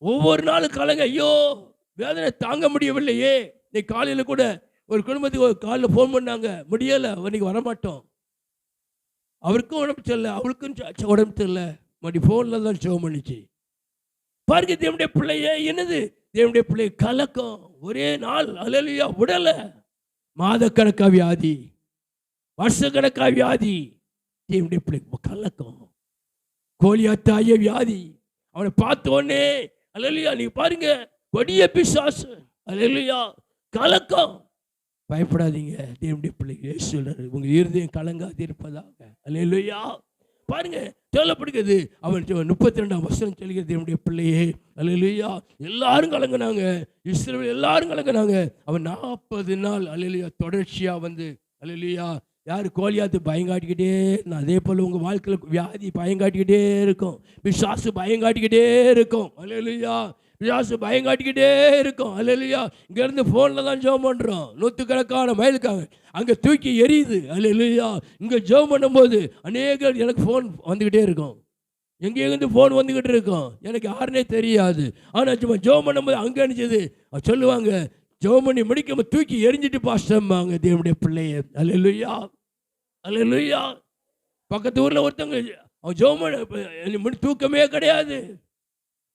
ஒவ்வொரு நாளும் கலங்க. ஐயோ, வேதனை தாங்க முடியவில்லையே. இன்னைக்கு காலையில் கூட ஒரு குடும்பத்துக்கு காலையில் ஃபோன் பண்ணாங்க, முடியலை, இன்னைக்கு வரமாட்டோம். அவருக்கும் உடம்பு சரியில்லை, அவளுக்கும் உடம்பு சரியில்லை. மறுபடி ஃபோனில் தான் ஷோ பண்ணிச்சு. பாருங்க, தேவனுடைய பிள்ளையே, என்னது தேவனுடைய பிள்ளை கலக்கம். ஒரே நாள் அல்லேலூயா விடலை. மாதக்கணக்கா வியாதி, வருஷக்கணக்கா வியாதி. தேவனுடைய பிள்ளை கலக்கம். கோலியாத்தாய வியாதி. அவனை பார்த்த உடனே அல்லேலூயா, நீங்க பாருங்க, கொடிய பிசாசு, அல்லேலூயா, கலக்கம். பயப்படாதீங்க, தேவனுடைய பிள்ளை இயேசு சொல்றாரு, உங்க இருதயம் கலங்காது இருப்பதாக. அல்லேலூயா. பாருங்க, சொல்லப்படுகிறது. அவன் 32ஆம் வசனம் சொல்கிறது, தேவனுடைய பிள்ளையே, அல்லேலூயா, எல்லாரும் கலங்கினாங்க. இஸ்ரவேல் எல்லாரும் கலங்கினாங்க. அவன் 40 நாள் அல்லேலூயா தொடர்ச்சியா வந்து அல்லேலூயா. யார் கோலியாத்து பயங்காட்டிக்கிட்டே, அதே போல் உங்கள் வாழ்க்கையில் வியாதி பயங்காட்டிக்கிட்டே இருக்கும், பிசாசு பயங்காட்டிக்கிட்டே இருக்கும். அல்லேலூயா, பிசாசு பயங்காட்டிக்கிட்டே இருக்கும். அல்லேலூயா. இங்கேருந்து ஃபோனில் தான் ஜெபம் பண்ணுறோம், 100கணக்கான மைலுக்காக அங்கே தூக்கி எரியுது. அல்லேலூயா. இங்கே ஜெபம் பண்ணும்போது அநேகர் எனக்கு ஃபோன் வந்துக்கிட்டே இருக்கும், எங்கேருந்து ஃபோன் வந்துக்கிட்டு இருக்கும், எனக்கு யாருன்னே தெரியாது. ஆனால் சும்மா ஜெபம் பண்ணும்போது அங்கே அனுப்பிச்சது சொல்லுவாங்க, ஜெபம் பண்ணி முடிக்கும் தூக்கி எரிஞ்சிட்டு பாஸ்டம்பாங்க. தேவனுடைய பிள்ளைய, அல்லேலூயா, அல்லேலூயா. பக்கத்து ஊரில் ஒருத்தவங்க அவன் ஜெபம் பண்ண தூக்கமே கிடையாது,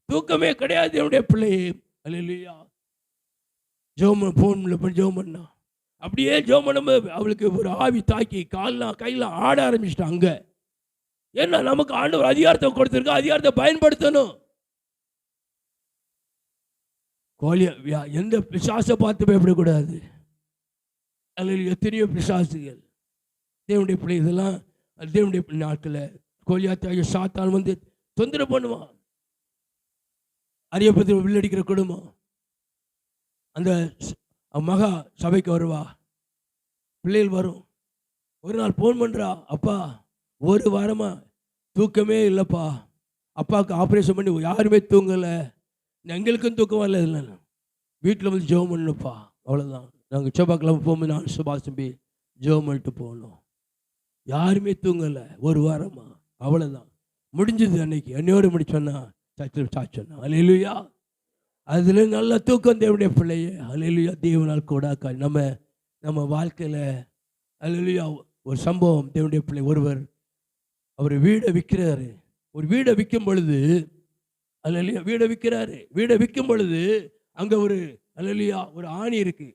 தூக்கமே கிடையாது. தேவனுடைய பிள்ளையே, அல்லேலூயா. ஜெபம் ஃபோனில் பண்ணி ஜெபம் பண்ணா, அப்படியே ஜெபம் பண்ணும்போது அவளுக்கு ஒரு ஆவி தாக்கி கால்லாம் கையெல்லாம் ஆட ஆரம்பிச்சிட்டான். அங்கே ஏன்னா நமக்கு ஆண்டவர் அதிகாரத்தை கொடுத்துருக்கா, அதிகாரத்தை பயன்படுத்தணும். கோலியா எந்த பிசாசை பார்த்து பயப்படக்கூடாது. அல்ல எத்தனையோ பிசாசுகள் தேவனுடைய பிள்ளை. இதெல்லாம் தேவனுடைய நாட்களில் கோலியாத்தாகிய சாத்தான் வந்து தொந்தரவு பண்ணுவான். அரியப்பத்தி வில்லடிக்கிற குடும்பம், அந்த மகா சபைக்கு வருவா, பிள்ளைகள் வரும். ஒரு நாள் ஃபோன் பண்ணுறா, அப்பா 1 வாரமா தூக்கமே இல்லைப்பா, அப்பாவுக்கு ஆப்ரேஷன் பண்ணி யாருமே தூங்கலை, எங்களுக்கும் தூக்கம் வரல, இல்லை வீட்டில் வந்து ஜெபம் பண்ணணுப்பா, அவ்வளோதான். நாங்கள் செவ்வாய்க்கிழமை போகும்போது நான் சுபாஷம்பி ஜெபம் பண்ணிட்டு போகணும், யாருமே தூங்கலை 1 வாரமா, அவ்வளோதான் முடிஞ்சது. அன்னைக்கு என்னையோடு முடிச்சோன்னா சாச்சோன்னா, அல்லேலூயா. அதில் நல்ல தூக்கம் தேவனுடைய பிள்ளையே, அல்லேலூயா. தேவனால் கூட நம்ம வாழ்க்கையில் அல்லேலூயா ஒரு சம்பவம். தேவனுடைய பிள்ளை ஒருவர் அவர் வீடை விற்கிறாரு. ஒரு வீடை விற்கும் பொழுது அல்லேலூயா, வீடை விற்கிறாரு. வீடை விற்கும் பொழுது அங்கே ஒரு அல்லேலூயா ஒரு ஆணி இருக்கு,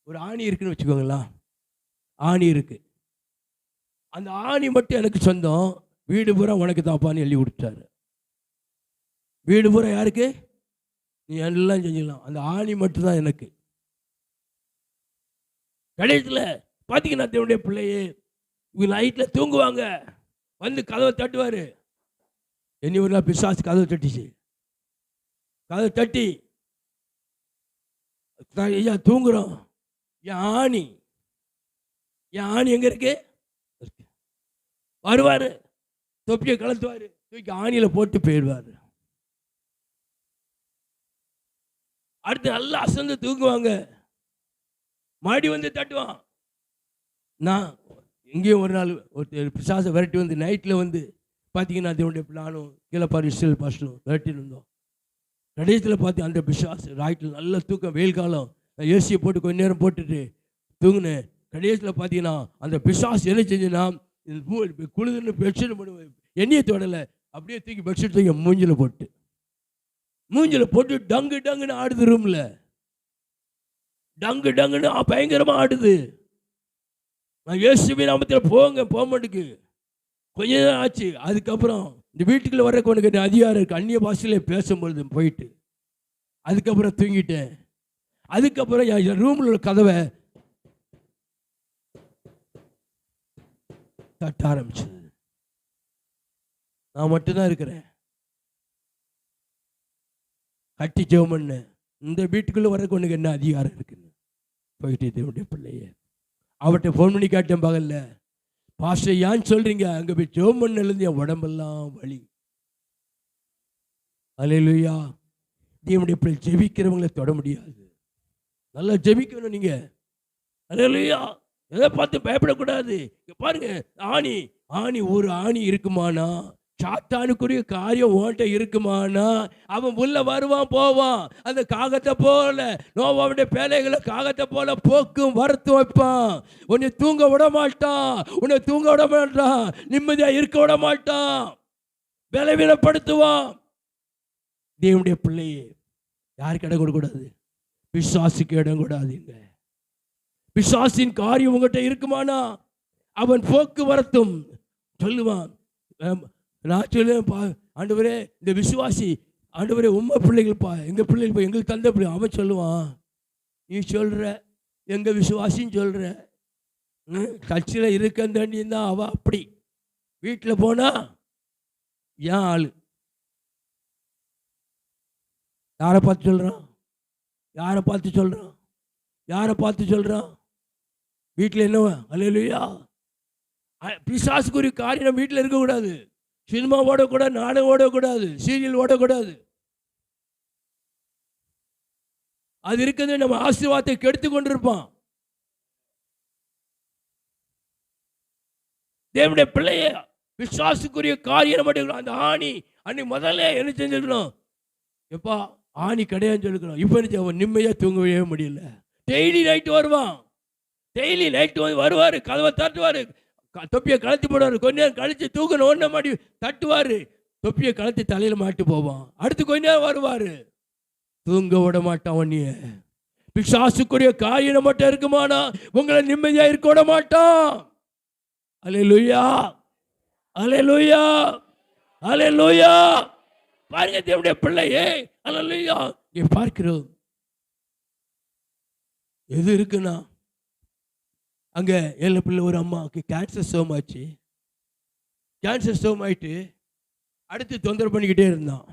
ஒரு ஆணி இருக்குன்னு வச்சுக்கோங்களா, ஆணி இருக்கு. அந்த ஆணி மட்டும் எனக்கு சொந்தம், வீடு பூரா உனக்கு தாப்பான்னு எழுதி கொடுத்தாரு. வீடு பூரா யாருக்கு? நீ எல்லாம் செஞ்சுக்கலாம், அந்த ஆணி மட்டும்தான் எனக்கு. கடைசியில் பார்த்தீங்கன்னா தேவனுடைய பிள்ளையே, இவங்க நைட்டில் தூங்குவாங்க, வந்து கதவை தட்டுவார். என்ன ஒரு நாள் பிசாசு கதவை தட்டிச்சு. கதவை தட்டி, ஐயா தூங்குறோம், என் ஆணி எங்கே இருக்கு? வருவார், தொப்பியை கலத்துவார், தூக்கி ஆணியில் போட்டு போயிடுவார். அடுத்து நல்லா அசந்து தூங்குவாங்க. மாடி வந்து தட்டுவான். நான் இங்கேயும் ஒரு நாள் ஒரு பிசாசை விரட்டி வந்து நைட்டில் வந்து பார்த்தீங்கன்னா தேவனுடைய நானும் கீழே பாரு பாஸ்டரும் விரட்டின்னு இருந்தோம். கடைசியில் பார்த்து அந்த பிசாசு ராய்ட்டில் நல்ல தூக்கம், வெயில் காலம், ஏசியை போட்டு கொஞ்ச நேரம் போட்டுட்டு தூங்குனேன். கடைசியில் பார்த்தீங்கன்னா அந்த பிசாசு என்ன செஞ்சுன்னா, குளிர்னு பெட்ஷீட் எண்ணெயை தொடலை, அப்படியே தூக்கி பெட்ஷீட் தூக்கி மூஞ்சில் போட்டு டங்கு டங்குன்னு ஆடுது. ரூமில் டங்கு டங்குன்னு பயங்கரமாக ஆடுது. நான் இயேசுவின் நாமத்தில் போக மாட்டேக்கு. கொஞ்ச நேரம் ஆச்சு. அதுக்கப்புறம் இந்த வீட்டுக்குள்ள வர்றக்கு உனக்கு அதிகாரம் இருக்கு, அந்நிய பாஷையில பேசும்பொழுது போயிட்டு அதுக்கப்புறம் தூங்கிட்டேன். அதுக்கப்புறம் என் ரூமில் உள்ள கதவை தட்ட ஆரம்பிச்சது. நான் மட்டும்தான் இருக்கிறேன். கட்டி ஜெபம் பண்ண, இந்த வீட்டுக்குள்ளே வர்றதுக்கு உனக்கு என்ன அதிகாரம் இருக்குன்னு போயிட்டு தேவனுடைய பிள்ளைய அவர்கிட்ட ஃபோன் பண்ணி கேட்டேன் பகல்ல. பாஸ்டர் ஏன்னு சொல்றீங்க? அங்கே போய் ஜெபம் பண்ணலேருந்து என் உடம்பெல்லாம் வலி. அல்லேலூயா. தேவனுடைய பிள்ளை ஜெபிக்கிறவங்களை தொட முடியாது. நல்லா ஜெபிக்கணும் நீங்க. அல்லேலூயா. எதை பார்த்து பயப்படக்கூடாது. பாருங்க, ஆணி ஒரு ஆணி இருக்குமானா, சாத்தானுக்குரிய காரியம் ஓட்ட இருக்குமானா, அவன் உள்ள வருவான் போவான். அந்த காகத்தை போல, நோவாவுடைய பேலைகளை காகத்தை போல போக்கும் வரத்து வைப்பான். உன்னை தூங்க விட மாட்டான். நிம்மதியா இருக்க விட மாட்டான். பலவீனப்படுத்துவான். தேவனுடைய பிள்ளையே யாருக்கு இடம் கொடுக்கூடாது? பிசாசுக்கு இடம் கூடாதுங்க. பிசாசின் காரியம் உங்கள்கிட்ட இருக்குமானா, அவன் போக்குவரத்தும் சொல்லுவான். நான் சொல்லுவேன், ஆண்டவரே இந்த விசுவாசி, ஆண்டவரே உண்மை பிள்ளைகள்ப்பா, எங்கள் பிள்ளைகள், எங்களுக்கு தந்த பிள்ளை. அவன் சொல்லுவான், நீ சொல்கிற எங்கள் விசுவாசின்னு சொல்கிற, கட்சியில் இருக்க தான் அவள் அப்படி. வீட்டில் போனா ஏன் ஆள் யாரை பார்த்து சொல்கிறான்? வீட்டில் என்னவா? அல்லேலூயா. பிசாசுக்குரிய காரியம் வீட்டில் இருக்கக்கூடாது. சினிமா ஓடக்கூடாது, நாடகம் ஓடக்கூடாது, சீரியல் ஓடக்கூடாது. அது இருக்கிறது நம்ம ஆசீர்வாதத்தை கெடுத்து கொண்டிருப்பான். தேவனுடைய பிள்ளைய பிசாசுக்குரிய காரியம் மட்டும். அந்த ஆணி அன்னைக்கு முதல்ல என்ன செஞ்சிருக்கணும்? எப்பா ஆணி கிடையாதுன்னு சொல்லிக்கணும். இப்போ என்ன நிம்மதியாக தூங்கவே முடியல. டெய்லி நைட்டு வருவார், கதவை தட்டுவார், தொப்பியை கழட்டி போடுவார். கொஞ்ச நேரம் கழிச்சு தூக்கணும், ஒன்றை மாட்டி தட்டுவார், தொப்பியை கழட்டி தலையில் மாட்டி போவான். அடுத்து கொஞ்ச நேரம் வருவார், தூங்க விட மாட்டான். ஒன்னிய பிசாசுக்குரிய காரியம் மட்டும் இருக்குமானா உங்களை நிம்மதியாக இருக்க விட மாட்டான். அல்லேலூயா. பாருங்க தேவனுடைய பிள்ளையே. அல்லேலூயா. இங்கே பார்க்கிறோம் எது இருக்குன்னா, அங்கே ஏழு பிள்ளை ஒரு அம்மாவுக்கு கேன்சர் ஸ்டோம் ஆயிட்டு அடுத்து தொந்தரவு பண்ணிக்கிட்டே இருந்தான்.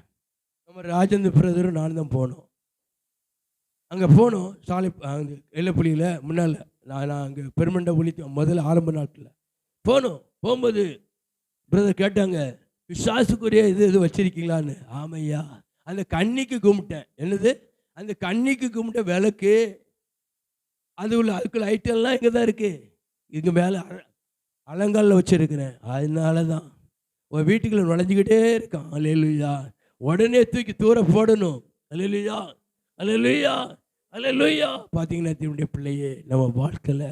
நம்ம ராஜேந்திர பிரதரும் நானும் தான் போனோம். அங்கே போனோம் சாலை அங்கே எல்லப்புள்ளியில் முன்னால். நான் அங்கே பெருமண்ட புள்ளி முதல்ல ஆரம்ப நாட்டில் போகும்போது பிரதர் கேட்டாங்க, பிசாசுக்குரிய இது வச்சிருக்கீங்களான்னு. ஆமையா. அந்த கன்னிக்கு கும்பிட்டேன். என்னது? அந்த கன்னிக்கு கும்பிட்ட விளக்கு, அதுக்குள்ள ஐட்டம்லாம் இங்கே தான் இருக்குது. இங்கே மேலே அலங்காலில் வச்சுருக்கிறேன். அதனால தான் உன் வீட்டுக்குள்ள நுழைஞ்சிக்கிட்டே இருக்கான். அல்லேலூயா. உடனே தூக்கி தூர போடணும். அல்லேலூயா. பார்த்தீங்கன்னா தன்னுடைய பிள்ளையே, நம்ம வாழ்க்கையில்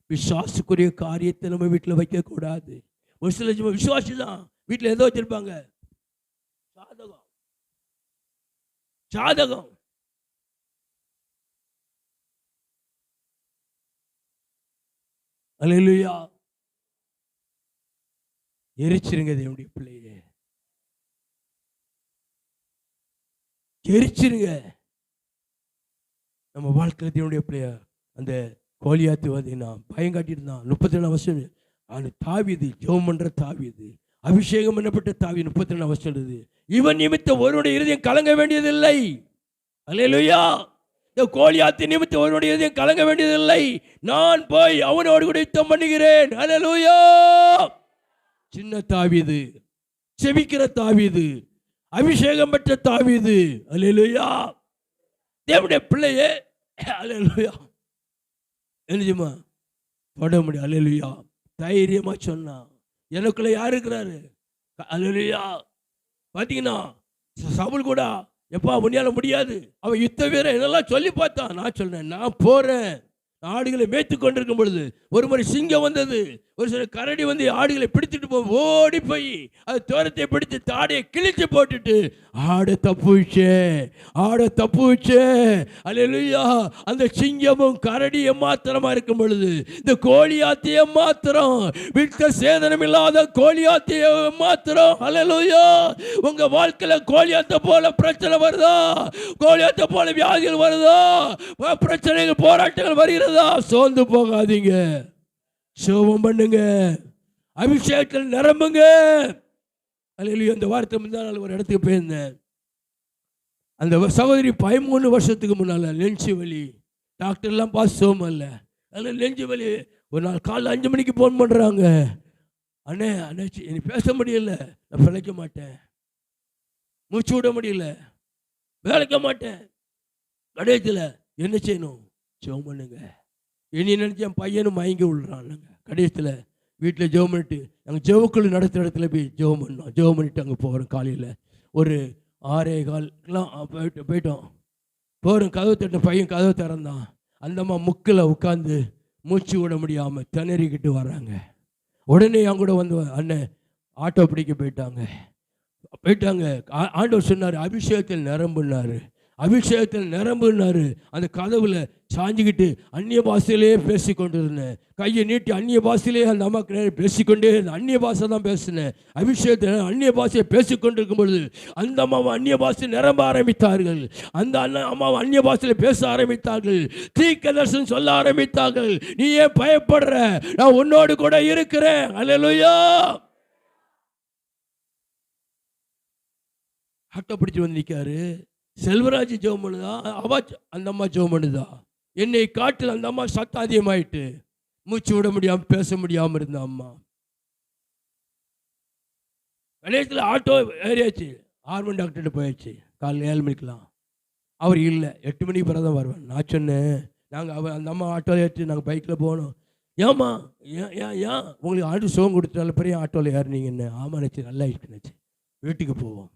விசுவாசுக்குரிய காரியத்தை நம்ம வீட்டில் வைக்கக்கூடாது. ஒரு சில விசுவாசி தான் வீட்டில் ஏதோ வச்சிருப்பாங்க, சாதகம். அல்லேலூயா. எரிச்சிருங்க தேவனுடைய பிள்ளையே, எரிச்சிருங்க. நம்ம வாழ்க்கையில் தேவனுடைய பிள்ளைய அந்த கோலியாத்து பார்த்தீங்கன்னா பயம் காட்டிட்டு இருந்தான். 32 வருஷம் அவனு தாவீது, ஜெபம் பண்ற தாவீது, அபிஷேகம் பண்ணப்பட்ட தாவீது. 32 வருஷம் எழுது, இவன் நிமித்தம் ஒருவனுடைய இருதயம் கலங்க வேண்டியதில்லை. அல்லேலூயா. இந்த கோலியாத்து நிமித்தம் ஒருவனுடைய இருதயம் கலங்க வேண்டியதில்லை. நான் போய் அவனோடு கூட யுத்தம் பண்ணுகிறேன். அல்லேலூயா. சின்ன தாவீது, செபிக்கிற தாவீது, அபிஷேகம் பெற்ற தாவீது. அல்லேலூயா. தேவனுடைய பிள்ளையே. அல்லேலூயா. எழுதிமா தொட முடியும். அல்லேலூயா. தைரியமா சொன்னா, எனக்குள்ள யார் இருக்கிறாரு? அல்லேலூயா. பார்த்தீங்கன்னா சவுல் கூட எப்பா உன்னையால முடியாது, அவன் யுத்த வீரன் இதெல்லாம் சொல்லி பார்த்தான். நான் சொன்னேன், நான் போறேன். ஆடுகளை மேய்த்து கொண்டிருக்கும் பொழுது ஒரு முறை சிங்கம் வந்தது, ஒரு சில கரடி வந்து ஆடுகளை பிடித்துட்டு போய் ஓடி போய் அது தோரத்தை பிடித்து தாடையை கிழிச்சு போட்டுட்டு ஆடை தப்புச்சே, ஆடை தப்புச்சே. அல்லேலூயா. அந்த சிங்கமும் கரடியும் மாத்திரமா இருக்கும் பொழுது இந்த கோலியாத்திய மாத்திரம், விட்ட சேதனம் இல்லாத கோலியாத்திய மாத்திரம். அல்லேலூயா. உங்க வாழ்க்கையில கோலியாத்த போல பிரச்சனை வருதா? கோலியாத்த போல வியாதிகள் வருதா? பிரச்சனைகள் போராட்டங்கள் வருகிறதா? சோர்ந்து போகாதீங்க, சோபம் பண்ணுங்க, அபிஷேகத்தில் நிரம்புங்க. அல்லேலூயா. அந்த வார்த்தை முந்தா நாள் ஒரு இடத்துக்கு போயிருந்தேன். அந்த சகோதரி 13 வருஷத்துக்கு முன்னால நெஞ்சு வலி, டாக்டர்லாம் பார்த்து சோமம் இல்லை, அதில் நெஞ்சு வலி. ஒரு நாள் காலைல 5 மணிக்கு ஃபோன் பண்ணுறாங்க, அண்ணே அண்ணாச்சி எனக்கு பேச முடியல, நான் பிழைக்க மாட்டேன், மூச்சு விட முடியல, வேலைக்க மாட்டேன். கடையத்தில் என்ன செய்யணும்? ஜெபம் பண்ணுங்க. இனி நினச்சி என் பையனும் மயங்கி விழுறாங்க. கடையத்தில் வீட்டில் ஜெபம் பண்ணிட்டு நாங்கள் ஜெபக்குழு நடத்துகிற இடத்துல போய் ஜெபம் பண்ணோம். ஜெபம் பண்ணிட்டு அங்கே போகிறோம். காலையில் ஒரு 6:15 போயிட்டோம். போகிறோம். கதவு தட்ட பையன் கதவு திறந்தான். அந்தம்மா முக்கில் உட்காந்து மூச்சு விட முடியாமல் திணறிக்கிட்டு வர்றாங்க. உடனே என் கூட வந்து அண்ணன் ஆட்டோ பிடிக்க போயிட்டாங்க. ஆண்டவர் சொன்னார், அபிஷேகத்தில் நிரம்புனார், அபிஷேகத்தில் நிரம்புனாரு. அந்த கதவுல சாஞ்சிக்கிட்டு அந்நிய பாஷையிலே பேசி கொண்டிருந்தேன். கையை நீட்டி அந்நிய பாஷையிலே அந்த அம்மாவுக்கு பேசிக்கொண்டே இருந்தேன். அந்நிய பாஷை தான் பேசினேன். அபிஷேகத்தில் அந்நிய பாஷையை பேசிக்கொண்டிருக்கும் பொழுது அந்த அம்மாவை அந்நிய பாஷை நிரம்ப ஆரம்பித்தார்கள். அந்த அம்மாவை அந்நிய பாஷையில் பேச ஆரம்பித்தார்கள். தீர்க்கதரிசனம் சொல்ல ஆரம்பித்தார்கள். நீ ஏன் பயப்படுற? நான் உன்னோடு கூட இருக்கிறேன். அல்லேலூயா. ஆட்டோ பிடிச்சி வந்து நிற்காரு. செல்வராஜ் ஜெபம் பண்ணுதா, அவ அந்த அம்மா ஜெபம் பண்ணுதா. என்னை காட்டில் அந்த அம்மா சத்தம் அதிகமாயிட்டு மூச்சு விட முடியாமல் பேச முடியாமல் இருந்த அம்மா. கடைசியில் ஆட்டோ ஏறியாச்சு. ஆர்மன் டாக்டர்கிட்ட போயாச்சு. காலையில் 7 மணிக்கெலாம். அவர் இல்லை, 8 மணிக்கு பிறகு தான் வருவேன். நான் சொன்னேன், நாங்கள் அந்த அம்மா ஆட்டோவில் ஏற்றி நாங்கள் பைக்கில் போனோம். ஏம்மா ஏன் உங்களுக்கு ஆட்டு சோகம் கொடுத்தால பெரிய ஆட்டோவில் ஏறினீங்கன்னு. ஆமாம் நினச்சி, நல்லா இருக்குன்னுச்சு. வீட்டுக்கு போவோம்.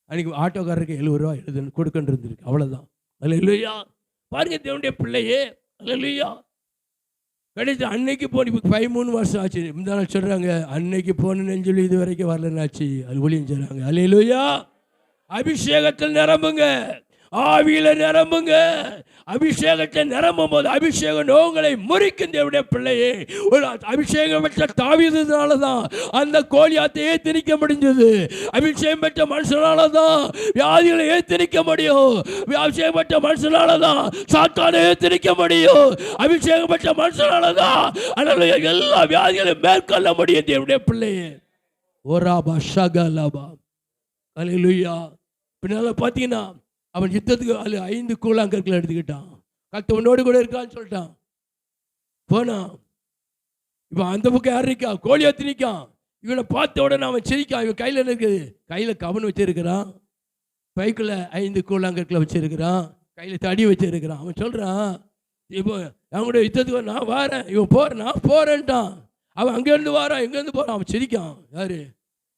அன்றைக்கி ஆட்டோக்காரருக்கு 70 ரூபா கொடுக்கன்னு இருந்திருக்கு. அவ்வளோதான். அல்லேலூயா. பாருங்க தேவனுடைய பிள்ளையே. அல்லேலூயா. கடைசி அன்னைக்கு போன இப்போ 13 வருஷம் ஆச்சு. இந்த நாள் சொல்கிறாங்க, அன்னைக்கு போனேன்னு சொல்லி இது வரைக்கும் வரலன்னாச்சு. அது ஒளியும் சொல்கிறாங்க. அல்லேலூயா. அபிஷேகத்தில் நிரம்புங்க, ஆவியில நிரம்புங்க. அபிஷேகத்தை நிரம்பும் போது அபிஷேகம் நோங்களை முறிக்கும். தேவனுடைய பிள்ளையே, ஒரு அபிஷேகம் பெற்ற தாவீதுனால தான் அந்த கோலியாத்தை ஏத்திரிக்க முடிஞ்சது. அபிஷேகம் பெற்ற மனுஷனால தான் வியாதிகளை ஏத்திரிக்க முடியும். அபிஷேகம் பெற்ற மனுஷனால தான் சாத்தானை ஏத்திரிக்க முடியும். அபிஷேகம் பெற்ற மனுஷனால தான் எல்லா வியாதிகளையும் மேற்கொள்ள முடியும். தேவனுடைய பிள்ளையே, ஓராபா ஷகலாபா. அல்லேலூயா. பின்னால பார்த்தீங்கன்னா அவன் யுத்தத்துக்கு 5 கூழாங்கற்களை எடுத்துக்கிட்டான். கர்த்தவனோடு கூட இருக்கான்னு சொல்லிட்டான். போனான். இப்போ அந்த பக்கம் யார் இருக்கா? கோலியாத் நிற்கான். இவனை பார்த்த உடனே அவன் சிரிக்கான். இவன் கையில் இருக்குது, கையில் கவன் வச்சிருக்கிறான், பைக்கில் 5 கூழாங்கற்களை வச்சிருக்கிறான், கையில் தடி வச்சிருக்கிறான். அவன் சொல்கிறான், இப்போ அவனுடைய யுத்தத்துக்கு நான் வாரேன், இவன் போகிறேன், நான் போகிறேன்ட்டான். அவன் அங்கேருந்து வாரான், எங்கேருந்து போகிறான். அவன் சிரிக்கான். யார்?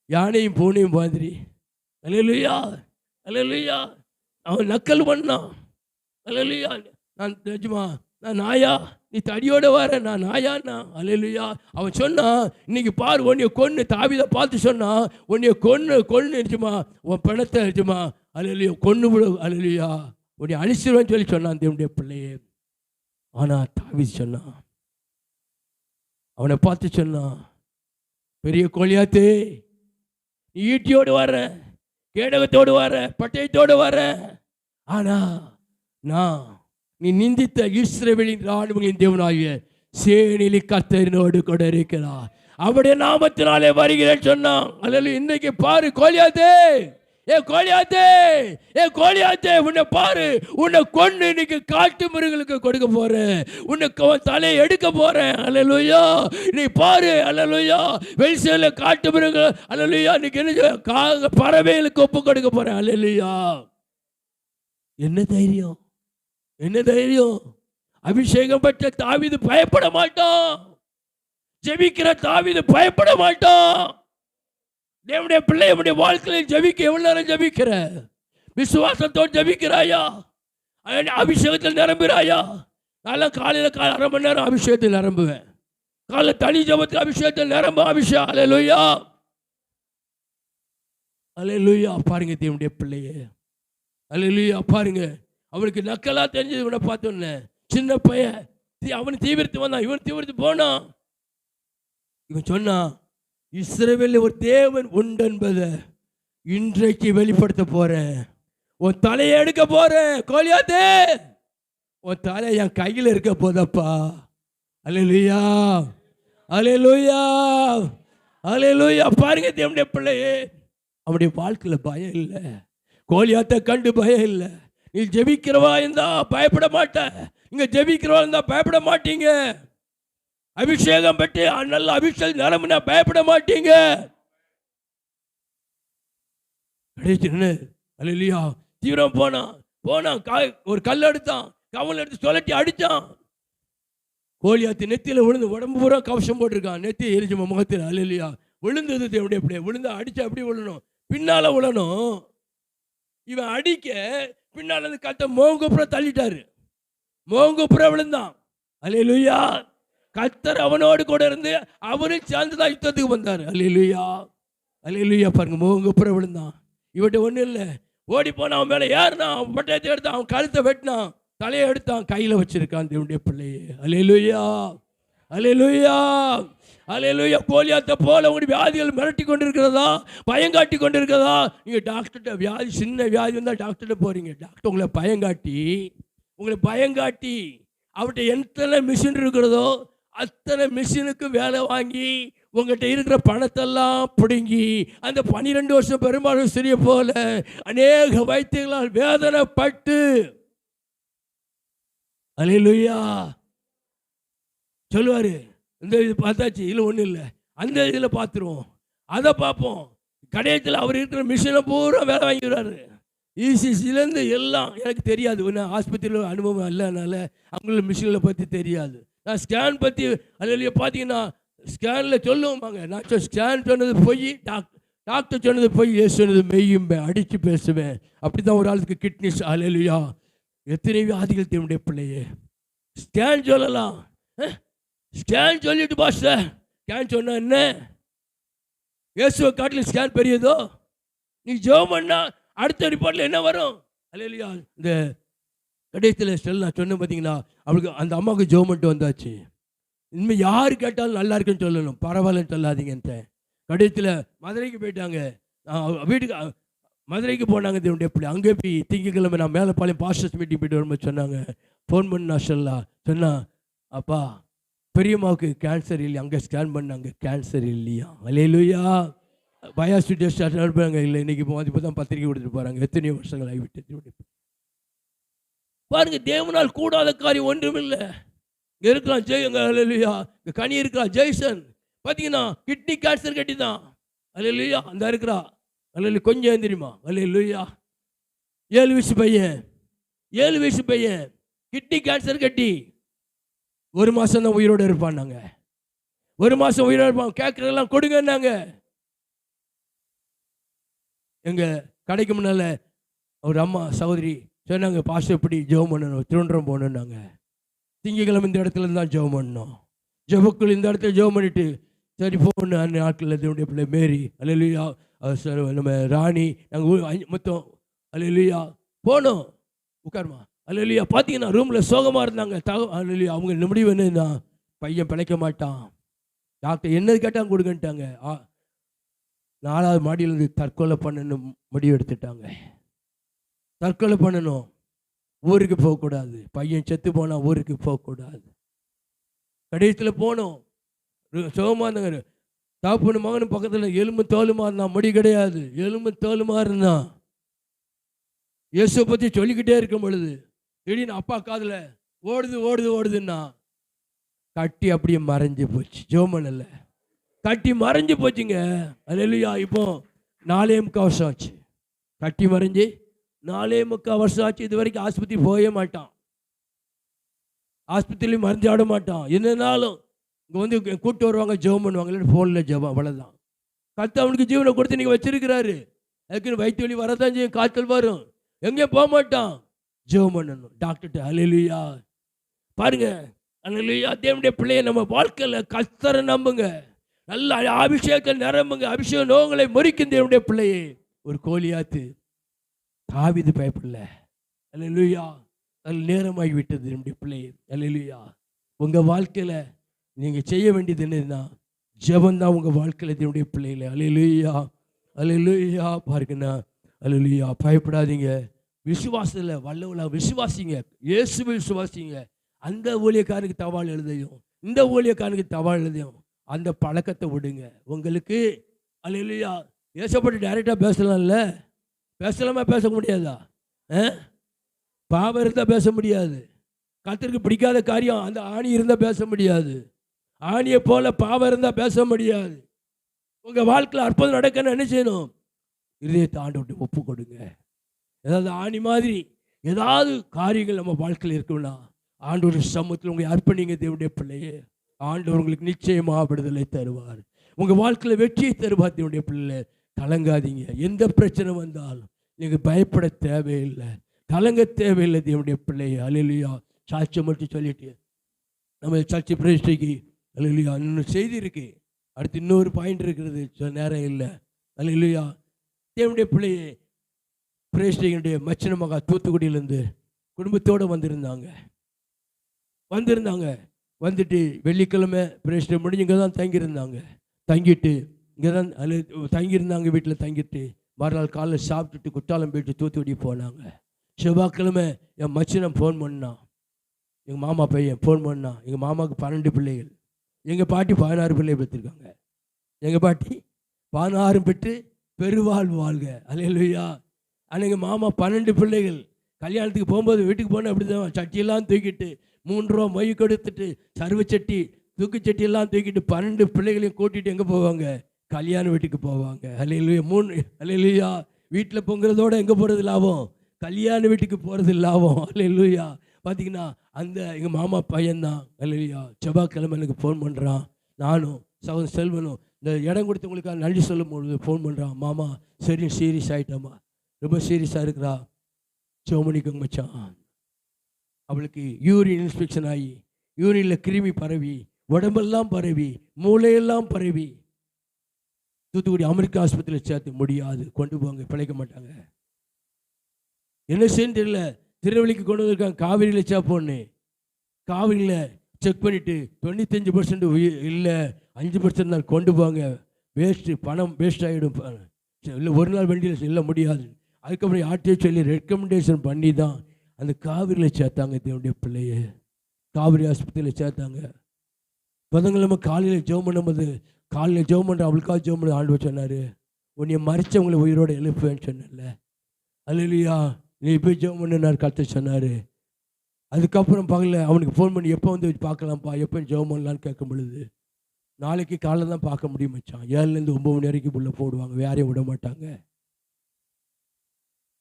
யானையும் பூனையும் மாதிரி. அல்லேலூயா. அல்லேலூயா. அவன் நக்கல் பண்ணான். அல்லேலூயா. நான் நிஜமா நான் நாயா? நீ தடியோட வர, நான் நாயான்னா? அல்லேலூயா. அவன் சொன்னான், இன்னைக்கு பாரு உன்னைய கொன்று, தாவீதை பார்த்து சொன்னான், உன்னைய கொன்று நிஜமா, உன் பணத்தை நிஜமா, அல்லேலூயா, கொன்று விடு, அல்லேலூயா, உன்னை அழிச்சிருவேன்னு சொல்லி சொன்னான் தேவனுடைய பிள்ளையே. ஆனால் தாவீது சொன்னான், அவனை பார்த்து சொன்னான், பெரிய கோலியாத்தே, நீ ஈட்டியோடு வர, கேடகத்தோடு வர, பட்டயத்தோடு வர, ஆனா நான் நீ நிந்தித்த இஸ்ரவேலின் ராணுவங்களின் தேவனாகிய சேனையிலே கர்த்தரினோடு கூட இருக்கிறார், அவருடைய நாமத்தினாலே வருகிறேன் சொன்னான். அல்லேலூயா. இன்னைக்கு பாரு கோலியாத்தே, கோலியாத்தே, உன்னை பாரு, உன்னை கொண்டு இன்னைக்கு காட்டு மிருகங்களுக்கு கொடுக்க போறேன், உன்னை தலையை எடுக்க போறேன். அல்லேலூயா. நீ பாரு. அல்லேலூயா. வெளிச்சல காட்டு மிருகங்கள், அல்லேலூயா, இன்னைக்கு என்ன பறவைகளுக்கு ஒப்பு கொடுக்க போறேன். அல்லேலூயா. என்ன தைரியம், என்ன தைரியம்! அபிஷேகம் பெற்ற தாவீது பயப்பட மாட்டான். ஜெபிக்கிற தாவீது பயப்பட மாட்டான். தேவனுடைய பிள்ளை, நம்முடைய வாழ்க்கையில் ஜெபிக்க எவ்வளவு நேரம் ஜெபிக்கிற? விசுவாசத்தோடு ஜெபிக்கிறாயா? அபிஷேகத்தில் நிரம்புகிறாயா? நான் காலையில் அரை மணி நேரம் அபிஷேகத்தில் நிரம்புவேன். காலைல தனி ஜெபத்தில் அபிஷேகத்தில் நிரம்ப அபிஷேகம். அல்லேலூயா, அல்லேலூயா. பாருங்க தேவனுடைய பிள்ளையே, அல்லேலூயா. பாருங்க, அவனுக்கு நக்கலா தெரிஞ்சது. இவனை பார்த்தோன்னே சின்ன பையன், அவன் தீவிரத்து வந்தான், இவன் தீவிரத்து போனான். இவன் சொன்னான், இஸ்ரவேலில் ஒரு தேவன் உண்டு என்பதை இன்றைக்கு வெளிப்படுத்த போறேன். உன் தலையை எடுக்க போறேன். கோலியாத்தே, உன் தலை என் கையில் இருக்க போதப்பா. அல்லேலூயா, அல்லேலூயா, அல்லேலூயா. பாருங்க தேவனுடைய பிள்ளையே, அவனுடைய வாழ்க்கையில் பயம் இல்லை. கோலியாத்தை கண்டு பயம் இல்லை. நீ ஜெபிக்கிறவா இருந்தா பயப்பட மாட்ட. நீங்க ஜெபிக்கிறவா இருந்தா பயப்பட மாட்டீங்க. அபிஷேகம் பெற்று நல்ல அபிஷேகம் நிரம்பினா பயப்பட மாட்டீங்க. அல்லேலூயா. தீவிரம் போனான். ஒரு கல் எடுத்தான், கவல் எடுத்து சொல்லட்டி அடித்தான். கோலியாத்து நெத்தியில் விழுந்து, உடம்பு பூரா கவசம் போட்டிருக்கான், நெத்தி எரிஞ்ச முகத்தில். அல்லேலூயா. விழுந்தது தேவனுடைய பிள்ளை. விழுந்து அடிச்சா அப்படி விழணும், பின்னால விழணும். இவன் அடிக்க பின்னால இருந்து கத்த மோங்குப்புற தள்ளிட்டாரு. மோங்குப்புற விழுந்தான். அல்லேலூயா. கத்தர் அவனோடு கூட இருந்து அவரும் சேர்ந்துதான் யுத்தத்துக்கு வந்தார். அல்லேலூயா, அல்லேலூயா. பாருங்க, மோங்குப்புற விழுந்தான். இவன்ட்ட ஒன்றும் இல்லை. ஓடி போனான், அவன் மேலே ஏறினான், அவன் பட்டயத்தை எடுத்தான், அவன் கழுத்தை வெட்டினான், தலையை எடுத்தான், கையில் வச்சிருக்கான் தேவனுடைய பிள்ளையே. அல்லேலூயா, அல்லேலூயா, அல்லேலூயா. கோலியாத்தை போல உங்களுடைய வியாதிகள் மிரட்டி கொண்டிருக்கிறதா, பயங்காட்டி கொண்டிருக்கிறதா? நீங்கள் டாக்டர்கிட்ட வியாதி, சின்ன வியாதி வந்தால் டாக்டர்கிட்ட போகிறீங்க. டாக்டர் உங்களை பயங்காட்டி அவர்கிட்ட எத்தனை மிஷின் இருக்கிறதோ அத்தனை மிஷினுக்கு வேலை வாங்கி உங்கள்கிட்ட இருக்கிற பணத்தெல்லாம் பிடுங்கி அந்த 12 வருஷம் பெரும்பாலும் சிறிய போல அநேக வைத்தியங்களால் வேதனைப்பட்டு, அல்லேலூயா, சொல்லுவார், இந்த இது பார்த்தாச்சு, இல்லை ஒன்றும் இல்லை, அந்த இதில் பார்த்துருவோம், அதை பார்ப்போம். கடையத்தில் அவர் இருக்கிற மிஷினை பூரா வேலை வாங்கிடுறாரு. இசிசிலேருந்து எல்லாம் எனக்கு தெரியாது. ஒன்று ஆஸ்பத்திரியில் அனுபவம் இல்லைனால அவங்கள மிஷினில் பற்றி தெரியாது. நான் ஸ்கேன் பற்றி அல்லேலூயா பார்த்தீங்கன்னா ஸ்கேனில் சொல்லுவாங்க. நான் ஸ்கேன் சொன்னது போய் டாக்டர் சொன்னது போய் சொன்னது மெய்யும்பேன், அடித்து பேசுவேன். அப்படி தான் ஒரு ஆளுக்கு கிட்னிஸ். அல்லேலூயா. எத்தனை வியாதிகள் தேவனுடைய பிள்ளையே. ஸ்கேன் சொல்லலாம், ஸ்கேன் சொல்லிட்டு பாஸ்டர், ஸ்கேன் சொன்ன என்ன இயேசுவை காட்டில் ஸ்கேன் பெரியதோ? நீ ஜெபம் பண்ணா அடுத்த ரிப்போர்ட்டில் என்ன வரும்? அல்லேலூயா. இந்த கடைசியில் ஸ்டெல் நான் சொன்னேன் பார்த்தீங்கன்னா, அவளுக்கு அந்த அம்மாவுக்கு ஜெபம் பண்ணிட்டு வந்தாச்சு. இனிமேல் யார் கேட்டாலும் நல்லா இருக்குன்னு சொல்லணும், பரவாயில்லன்னு சொல்லாதீங்கன்ட்டு. கடைசியில் மதுரைக்கு போயிட்டாங்க. வீட்டுக்கு மதுரைக்கு போனாங்க தேவனுடைய பிள்ளை. அங்கே போய் திங்கக்கிழமை நான் மேலப்பாளையம் பாஸ்டர்ஸ் மீட்டிங் போயிட்டு வரும்போது சொன்னாங்க, ஃபோன் பண்ண சொன்னா, அப்பா பெரியம்மாவுக்கு கேன்சர் இல்லை, அங்கே ஸ்கேன் பண்ணாங்க, கேன்சர் இல்லையா? அல்லேலூயா. பயாப்சி டெஸ்ட் அனுப்புறாங்க. இல்லை, இன்னைக்கு இப்போ தான் பத்திரிக்கை கொடுத்துட்டு போகிறாங்க. எத்தனையோ வருஷங்கள் ஆகிவிட்டு. பாருங்க, தேவனால் கூடாத காரியம் ஒன்றும் இல்லை. இங்கே இருக்கலாம் ஜெயங்க, அல்லேலூயா. இங்கே கனி இருக்கலாம் ஜெய்சன், பார்த்தீங்கன்னா கிட்னி கேன்சர் கட்டி தான். அல்லேலூயா. அந்த இருக்கிறா, அல்லேலூயா. கொஞ்சம் தெரியுமா? அல்லேலூயா. 7 வயசு பையன் கிட்னி கேன்சர் கட்டி 1 மாதம் தான் உயிரோடு இருப்பான். நாங்கள் 1 மாதம் உயிரோடு இருப்பான். கேட்குறதெல்லாம் கொடுங்கன்னாங்க. எங்கள் கடைக்கு முன்னால் ஒரு அம்மா சகோதரி சொன்னாங்க, பாஸ்டர் எப்படி ஜெபம் பண்ணணும், திருவன்றம் போகணுன்னாங்க. திங்கக்கிழமை இந்த இடத்துல தான் ஜெபம் பண்ணணும். ஜெபக்குள் இந்த இடத்துல ஜெபம் பண்ணிட்டு சரி போகணும். அந்த நாட்களில் என்னுடைய பிள்ளை மேரி, அல்லேலூயா, நம்ம ராணி, நாங்கள் மொத்தம் அல்லேலூயா போனோம். உட்காருமா, அல்லேலூயா. பார்த்தீங்கன்னா ரூமில் சோகமாக இருந்தாங்க. அல்லேலூயா. அவங்க முடிவு என்னன்னா, பையன் பிழைக்க மாட்டான், டாக்டர் என்னது கேட்டால் கொடுங்கன்ட்டாங்க. 4வது மாடியிலேருந்து தற்கொலை பண்ணணும் முடிவு எடுத்துட்டாங்க. தற்கொலை பண்ணணும், ஊருக்கு போகக்கூடாது, பையன் செத்து போனால் ஊருக்கு போகக்கூடாது. கடைசியில் போனோம், சோகமாக இருந்தாங்க. தாப்புன்னு மகனும் பக்கத்தில் எலும்பு தோலுமா இருந்தான், முடி கிடையாது, எலும்பு தோலுமா இருந்தான். இயேசுவை பற்றி சொல்லிக்கிட்டே இருக்கும் பொழுது திடீர்னு அப்பா காதில் ஓடுதுன்னா கட்டி அப்படியே மறைஞ்சு போச்சு. ஜோமனில் கட்டி மறைஞ்சு போச்சுங்க. அல்லேலூயா. இப்போ 4.25 வருஷம் ஆச்சு. கட்டி மறைஞ்சு 4.25 வருஷம் ஆச்சு. இது வரைக்கும் ஆஸ்பத்திரி போகவே மாட்டான், ஆஸ்பத்திரியிலையும் மறைஞ்சாட மாட்டான். என்னன்னாலும் இங்கே வந்து கூப்பிட்டு வருவாங்க, ஜெபம் பண்ணுவாங்க, ஃபோனில் ஜெபம், அவ்வளோதான். கர்த்தர் அவனுக்கு ஜீவனை கொடுத்து நீங்கள் வச்சிருக்கிறாரு. அதுக்குன்னு வயிற்று வலி வரதான் செய்யும், காய்ச்சல் வரும். எங்கேயும் போக மாட்டான், ஜெபம் பண்ணணும் டாக்டர்கிட்ட. அல்லேலூயா. பாருங்க, அல்லேலூயா. தேவனுடைய பிள்ளையை நம்ம வாழ்க்கையில் கர்த்தரை நம்புங்க, நல்ல அபிஷேகத்தை நிரம்புங்க. அபிஷேக நோங்களை முறிக்கும் தேவனுடைய பிள்ளையே. ஒரு கோலியாத்து தாவீது பயப்படல. அல்லேலூயா. அது நேரமாகி விட்டது நம்முடைய பிள்ளையே. அல்லேலூயா. உங்கள் வாழ்க்கையில் நீங்கள் செய்ய வேண்டியது என்னதுன்னா, ஜெபந்தான் உங்கள் வாழ்க்கையில் தேவனுடைய பிள்ளைகளை. அல்லேலூயா. அல்லேலூயா. பாருங்கண்ணா, அல்லேலூயா. பயப்படாதீங்க, விசுவாசத்தில் வல்லவளா விசுவாசிங்க, இயேசுவை விசுவாசிங்க. அந்த ஊழியக்காரனுக்கு தவால் எழுதையும் இந்த ஊழியக்காரனுக்கு தவால் எழுதையும் அந்த பழக்கத்தை விடுங்க உங்களுக்கு. அல்லேலூயா. ஏசப்பட்டு டைரெக்டாக பேசலாம்ல, பேசலாமா? பேச முடியாதா? பாவம் இருந்தால் பேச முடியாது. கர்த்தருக்கு பிடிக்காத காரியம் அந்த ஆணி இருந்தால் பேச முடியாது. ஆணியை போல பாவம் இருந்தால் பேச முடியாது. உங்கள் வாழ்க்கையில் அற்புதம் நடக்கன்னு என்ன செய்யணும்? இதயத்தை ஆண்டவர்கிட்ட ஒப்பு கொடுங்க. ஏதாவது ஆணி மாதிரி ஏதாவது காரியங்கள் நம்ம வாழ்க்கையில் இருக்குன்னா ஆண்டவர் சமூகத்தில் உங்களை அர்ப்பணிங்க தேவனுடைய பிள்ளையே. ஆண்டவர் உங்களுக்கு நிச்சயமாக விடுதலை தருவார், உங்கள் வாழ்க்கையில் வெற்றியை தருவார் தேவனுடைய பிள்ளை. கலங்காதீங்க, எந்த பிரச்சனை வந்தாலும் நீங்கள் பயப்பட தேவையில்லை, கலங்க தேவையில்லை தேவனுடைய பிள்ளையை. அல்லேலூயா. சாட்சியம் மட்டும் சொல்லிட்டு நம்ம சர்ச்சை பிரதிஷ்டைக்கு அல்லேலூயா இன்னும் செய்தி இருக்கு, அடுத்து இன்னொரு பாயிண்ட் இருக்கிறது, நேரம் இல்லை. அல்லேலூயா. தேவனுடைய பிள்ளையை பிரதிஷ்டைகளுடைய மச்சின மகா தூத்துக்குடியிலேருந்து குடும்பத்தோடு வந்திருந்தாங்க. வந்துட்டு வெள்ளிக்கிழமை பிரதிஷ்டை முடிஞ்சு இங்கே தான் தங்கிட்டு இங்கே தான் தங்கியிருந்தாங்க. வீட்டில் தங்கிட்டு மறுநாள் காலையில் சாப்பிட்டுட்டு குற்றாலம் போயிட்டு தூத்துக்குடி போனாங்க. செவ்வாய்க்கிழமை என் மச்சினம் ஃபோன் பண்ணான், எங்கள் மாமா பையன் ஃபோன் பண்ணான். எங்கள் மாமாவுக்கு 12 பிள்ளைகள், எங்கள் பாட்டி 16 பிள்ளைகள் பெற்றிருக்காங்க. எங்கள் பாட்டி 16 பெற்று பெருவாழ் வாழ்க. அல்லேலூயா. ஆனால் எங்கள் மாமா 12 பிள்ளைகள். கல்யாணத்துக்கு போகும்போது வீட்டுக்கு போனால் அப்படி தான் சட்டியெல்லாம் தூக்கிட்டு 3 ரூபா மொய் கொடுத்துட்டு சர்வச்சட்டி தூக்குச்சட்டியெல்லாம் தூக்கிட்டு 12 பிள்ளைகளையும் கூட்டிகிட்டு எங்கே போவாங்க? கல்யாண வீட்டுக்கு போவாங்க. அல்லேலூயா. 3 அல்லேலூயா. வீட்டில் பொங்குறதோட எங்கே போகிறது லாபம்? கல்யாண வீட்டுக்கு போகிறது லாபம். அல்லேலூயா. பார்த்தீங்கன்னா அந்த எங்கள் மாமா பையன்தான். அல்லேலூயா. செவ்வாய்க்கிழமை எனக்கு ஃபோன் பண்ணுறான். நானும் சகோதரன் செல்வனும் இந்த இடம் கொடுத்தவங்களுக்காக நன்றி சொல்லும் பொழுது ஃபோன் பண்ணுறான். மாமா சரி சீரியஸ் ஆகிட்டாமா, ரொம்ப சீரியஸாக இருக்கிறா, சோமனிக்கு மச்சான். அவளுக்கு யூரின் இன்ஸ்பெக்ஷன் ஆகி யூரினில் கிருமி பரவி உடம்பெல்லாம் பரவி மூளையெல்லாம் பரவி தூத்துக்குடி அமெரிக்கா ஆஸ்பத்திரியில் சேர்த்து முடியாது, கொண்டு போவாங்க, பிழைக்க மாட்டாங்க. என்ன செய்யன்னு தெரியல. திருவள்ளிக்கு கொண்டு வந்திருக்காங்க. காவிரியில் சேப்போன்னு காவிரியில் செக் பண்ணிவிட்டு 95% இல்லை 5% தான் கொண்டு போவாங்க, வேஸ்ட்டு, பணம் வேஸ்ட் ஆகிடும், இல்லை ஒரு நாள் வண்டியில் இல்லை முடியாது. அதுக்கப்புறம் யார்கிட்டயே சொல்லி ரெக்கமெண்டேஷன் பண்ணி தான் அந்த காவிரியில் சேர்த்தாங்க தேவனுடைய பிள்ளைய. காவிரி ஆஸ்பத்திரியில் சேர்த்தாங்க. புதன்கிழமை காலையில் ஜெபம் பண்ணும்போது காலையில் ஜெபம் பண்ணுற அவளுக்காக ஜெபம் பண்ண ஆண்டவர் சொன்னார், உன்னை மறைச்சவங்களை உயிரோடு எழுப்புவேன்னு சொன்னேன்ல. அல்லேலூயா. நீ போய் ஜெபம் பண்ணுனார் கர்த்தர் சொன்னார். அதுக்கப்புறம் பகலில் அவனுக்கு ஃபோன் பண்ணி எப்போ வந்து பார்க்கலாம்ப்பா, எப்போ ஜெபம் பண்ணலான்னு கேட்கும் பொழுது நாளைக்கு காலைல தான் பார்க்க முடியும் மச்சான், 7லேருந்து 9 மணி வரைக்கும் உள்ளே போடுவாங்க, யாரையும் விட மாட்டாங்க.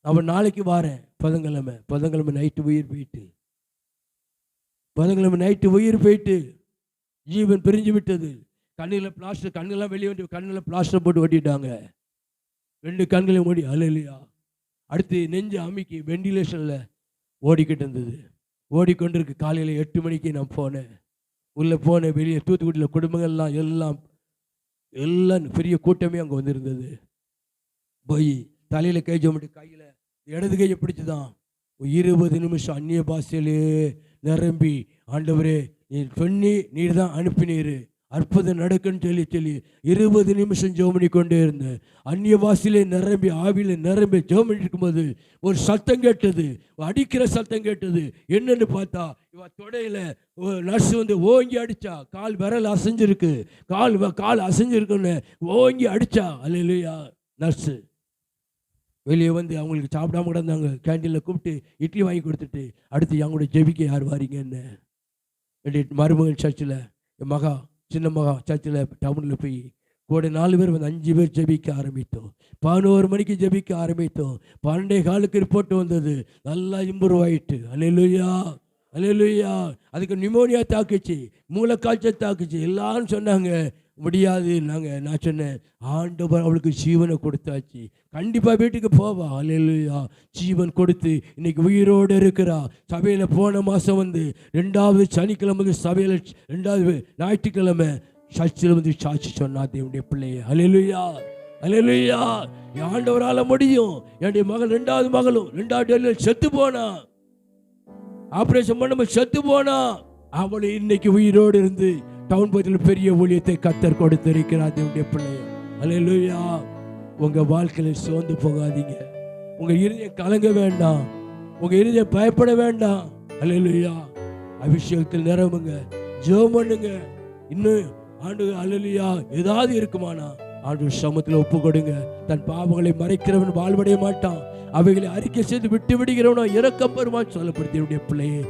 அவன் நாளைக்கு வாரேன். புதன்கிழமை நைட்டு உயிர் போயிட்டு ஜீவன் பிரிஞ்சு விட்டது. கண்ணில் பிளாஸ்டர், கண்ணெல்லாம் வெளியே வந்து கண்ணில் பிளாஸ்டர் போட்டு ஓட்டிட்டாங்க. 2 கண்களையும் ஓடி. அல்லேலூயா. அடுத்து நெஞ்சு அமுக்கி வெண்டிலேஷனில் ஓடிக்கிட்டு இருந்தது, ஓடிக்கொண்டிருக்கு. காலையில் 8 மணிக்கு நான் போனேன், உள்ளே போனேன். வெளியே தூத்துக்குடியில் குடும்பங்கள்லாம் எல்லாம் பெரிய கூட்டமே அங்கே வந்திருந்தது. போய் தலையில் கை ஜோமிட்டு கையில் இடது கையை பிடிச்சி தான் 20 நிமிஷம் அந்நிய பாஷையிலே நிரம்பி, ஆண்டவரே நீ சொன்னி நீர் தான் அனுப்பினீர், அற்புதம் நடக்குன்னு சொல்லி 20 நிமிஷம் ஜெபம் பண்ணி கொண்டே இருந்தேன். அந்நிய வாசிலே நிரம்பி ஆவியில் நிரம்பி ஜெபம் பண்ணிட்டு இருக்கும்போது ஒரு சத்தம் கேட்டது, அடிக்கிற சத்தம் கேட்டது. என்னன்னு பார்த்தா இவன் தொடையில் நர்ஸ் வந்து ஓங்கி அடித்தா. கால் விரல் அசைஞ்சிருக்கு, கால் அசைஞ்சிருக்குன்னு ஓங்கி அடித்தா. அல்லேலூயா. நர்ஸு வெளியே வந்து அவங்களுக்கு சாப்பிடாம கிடந்தாங்க. கேண்டீனில் கூப்பிட்டு இட்லி வாங்கி கொடுத்துட்டு அடுத்து என் கூட ஜெபிக்க யார் வாரீங்கன்னு மருமகன் சர்ச்சில் என் மகா சின்ன மகா சர்ச்சில் டவுனில் போய் கூட 4 பேர் வந்து 5 பேர் ஜெபிக்க ஆரம்பித்தோம். 11 மணிக்கு ஜெபிக்க ஆரம்பித்தோம். 12:15 ரிப்போர்ட் வந்தது, நல்லா இம்ப்ரூவ் ஆகிட்டு. அல்லேலூயா. அல்லேலூயா. அதுக்கு நிமோனியா தாக்குச்சு, மூளைக்காய்ச்சல் தாக்குச்சு. எல்லாரும் சொன்னாங்க முடியாது. நான் சொன்னேன், ஆண்டவர் அவளுக்கு ஜீவனை கொடுத்தாச்சு, கண்டிப்பா வீட்டுக்கு போவா. அல்லேலூயா. ஜீவன் கொடுத்து இன்னைக்கு உயிரோடு இருக்கிறா. சபையில போன மாசம் வந்து 2வது சனிக்கிழமை வந்து சபையில 2வது ஞாயிற்றுக்கிழமை சர்ச்சில் வந்து சாட்சி சொன்னா தேவனுடைய பிள்ளைய. அல்லேலூயா, அல்லேலூயா. என் ஆண்டவரால முடியும். என்னுடைய மகள் 2வது மகளும் 2வது டெலிவரி செத்து போனா, ஆபரேஷன் பண்ண செத்து போனா. அவளை இன்னைக்கு உயிரோடு இருந்து டவுன் பகுதியில் பெரிய ஊழியத்தை கர்த்தர் கொடுத்திருக்கிறார் தேவனுடைய பிள்ளைய. அல்லேலூயா. உங்க வாழ்க்கையில சோர்ந்து போகாதீங்க. உங்க இருதயம் கலங்க வேண்டாம். உங்க இருதயம் பயப்பட வேண்டாம். அல்லேலூயா. அபிஷேகத்தில் நிரம்புங்க, ஜெபம் பண்ணுங்க. இன்னும் ஆண்டவர் அல்லேலூயா ஏதாவது இருக்குமானா ஆண்டவர் சமூகத்தில் ஒப்பு கொடுங்க. தன் பாவங்களை மறைக்கிறவன் வாழ்வடைய மாட்டான். அவைகளை அறிக்கை செய்து விட்டு விடுகிறவனோ இறக்கப்பெறுவான் சொல்லப்படுத்திய பிள்ளையே.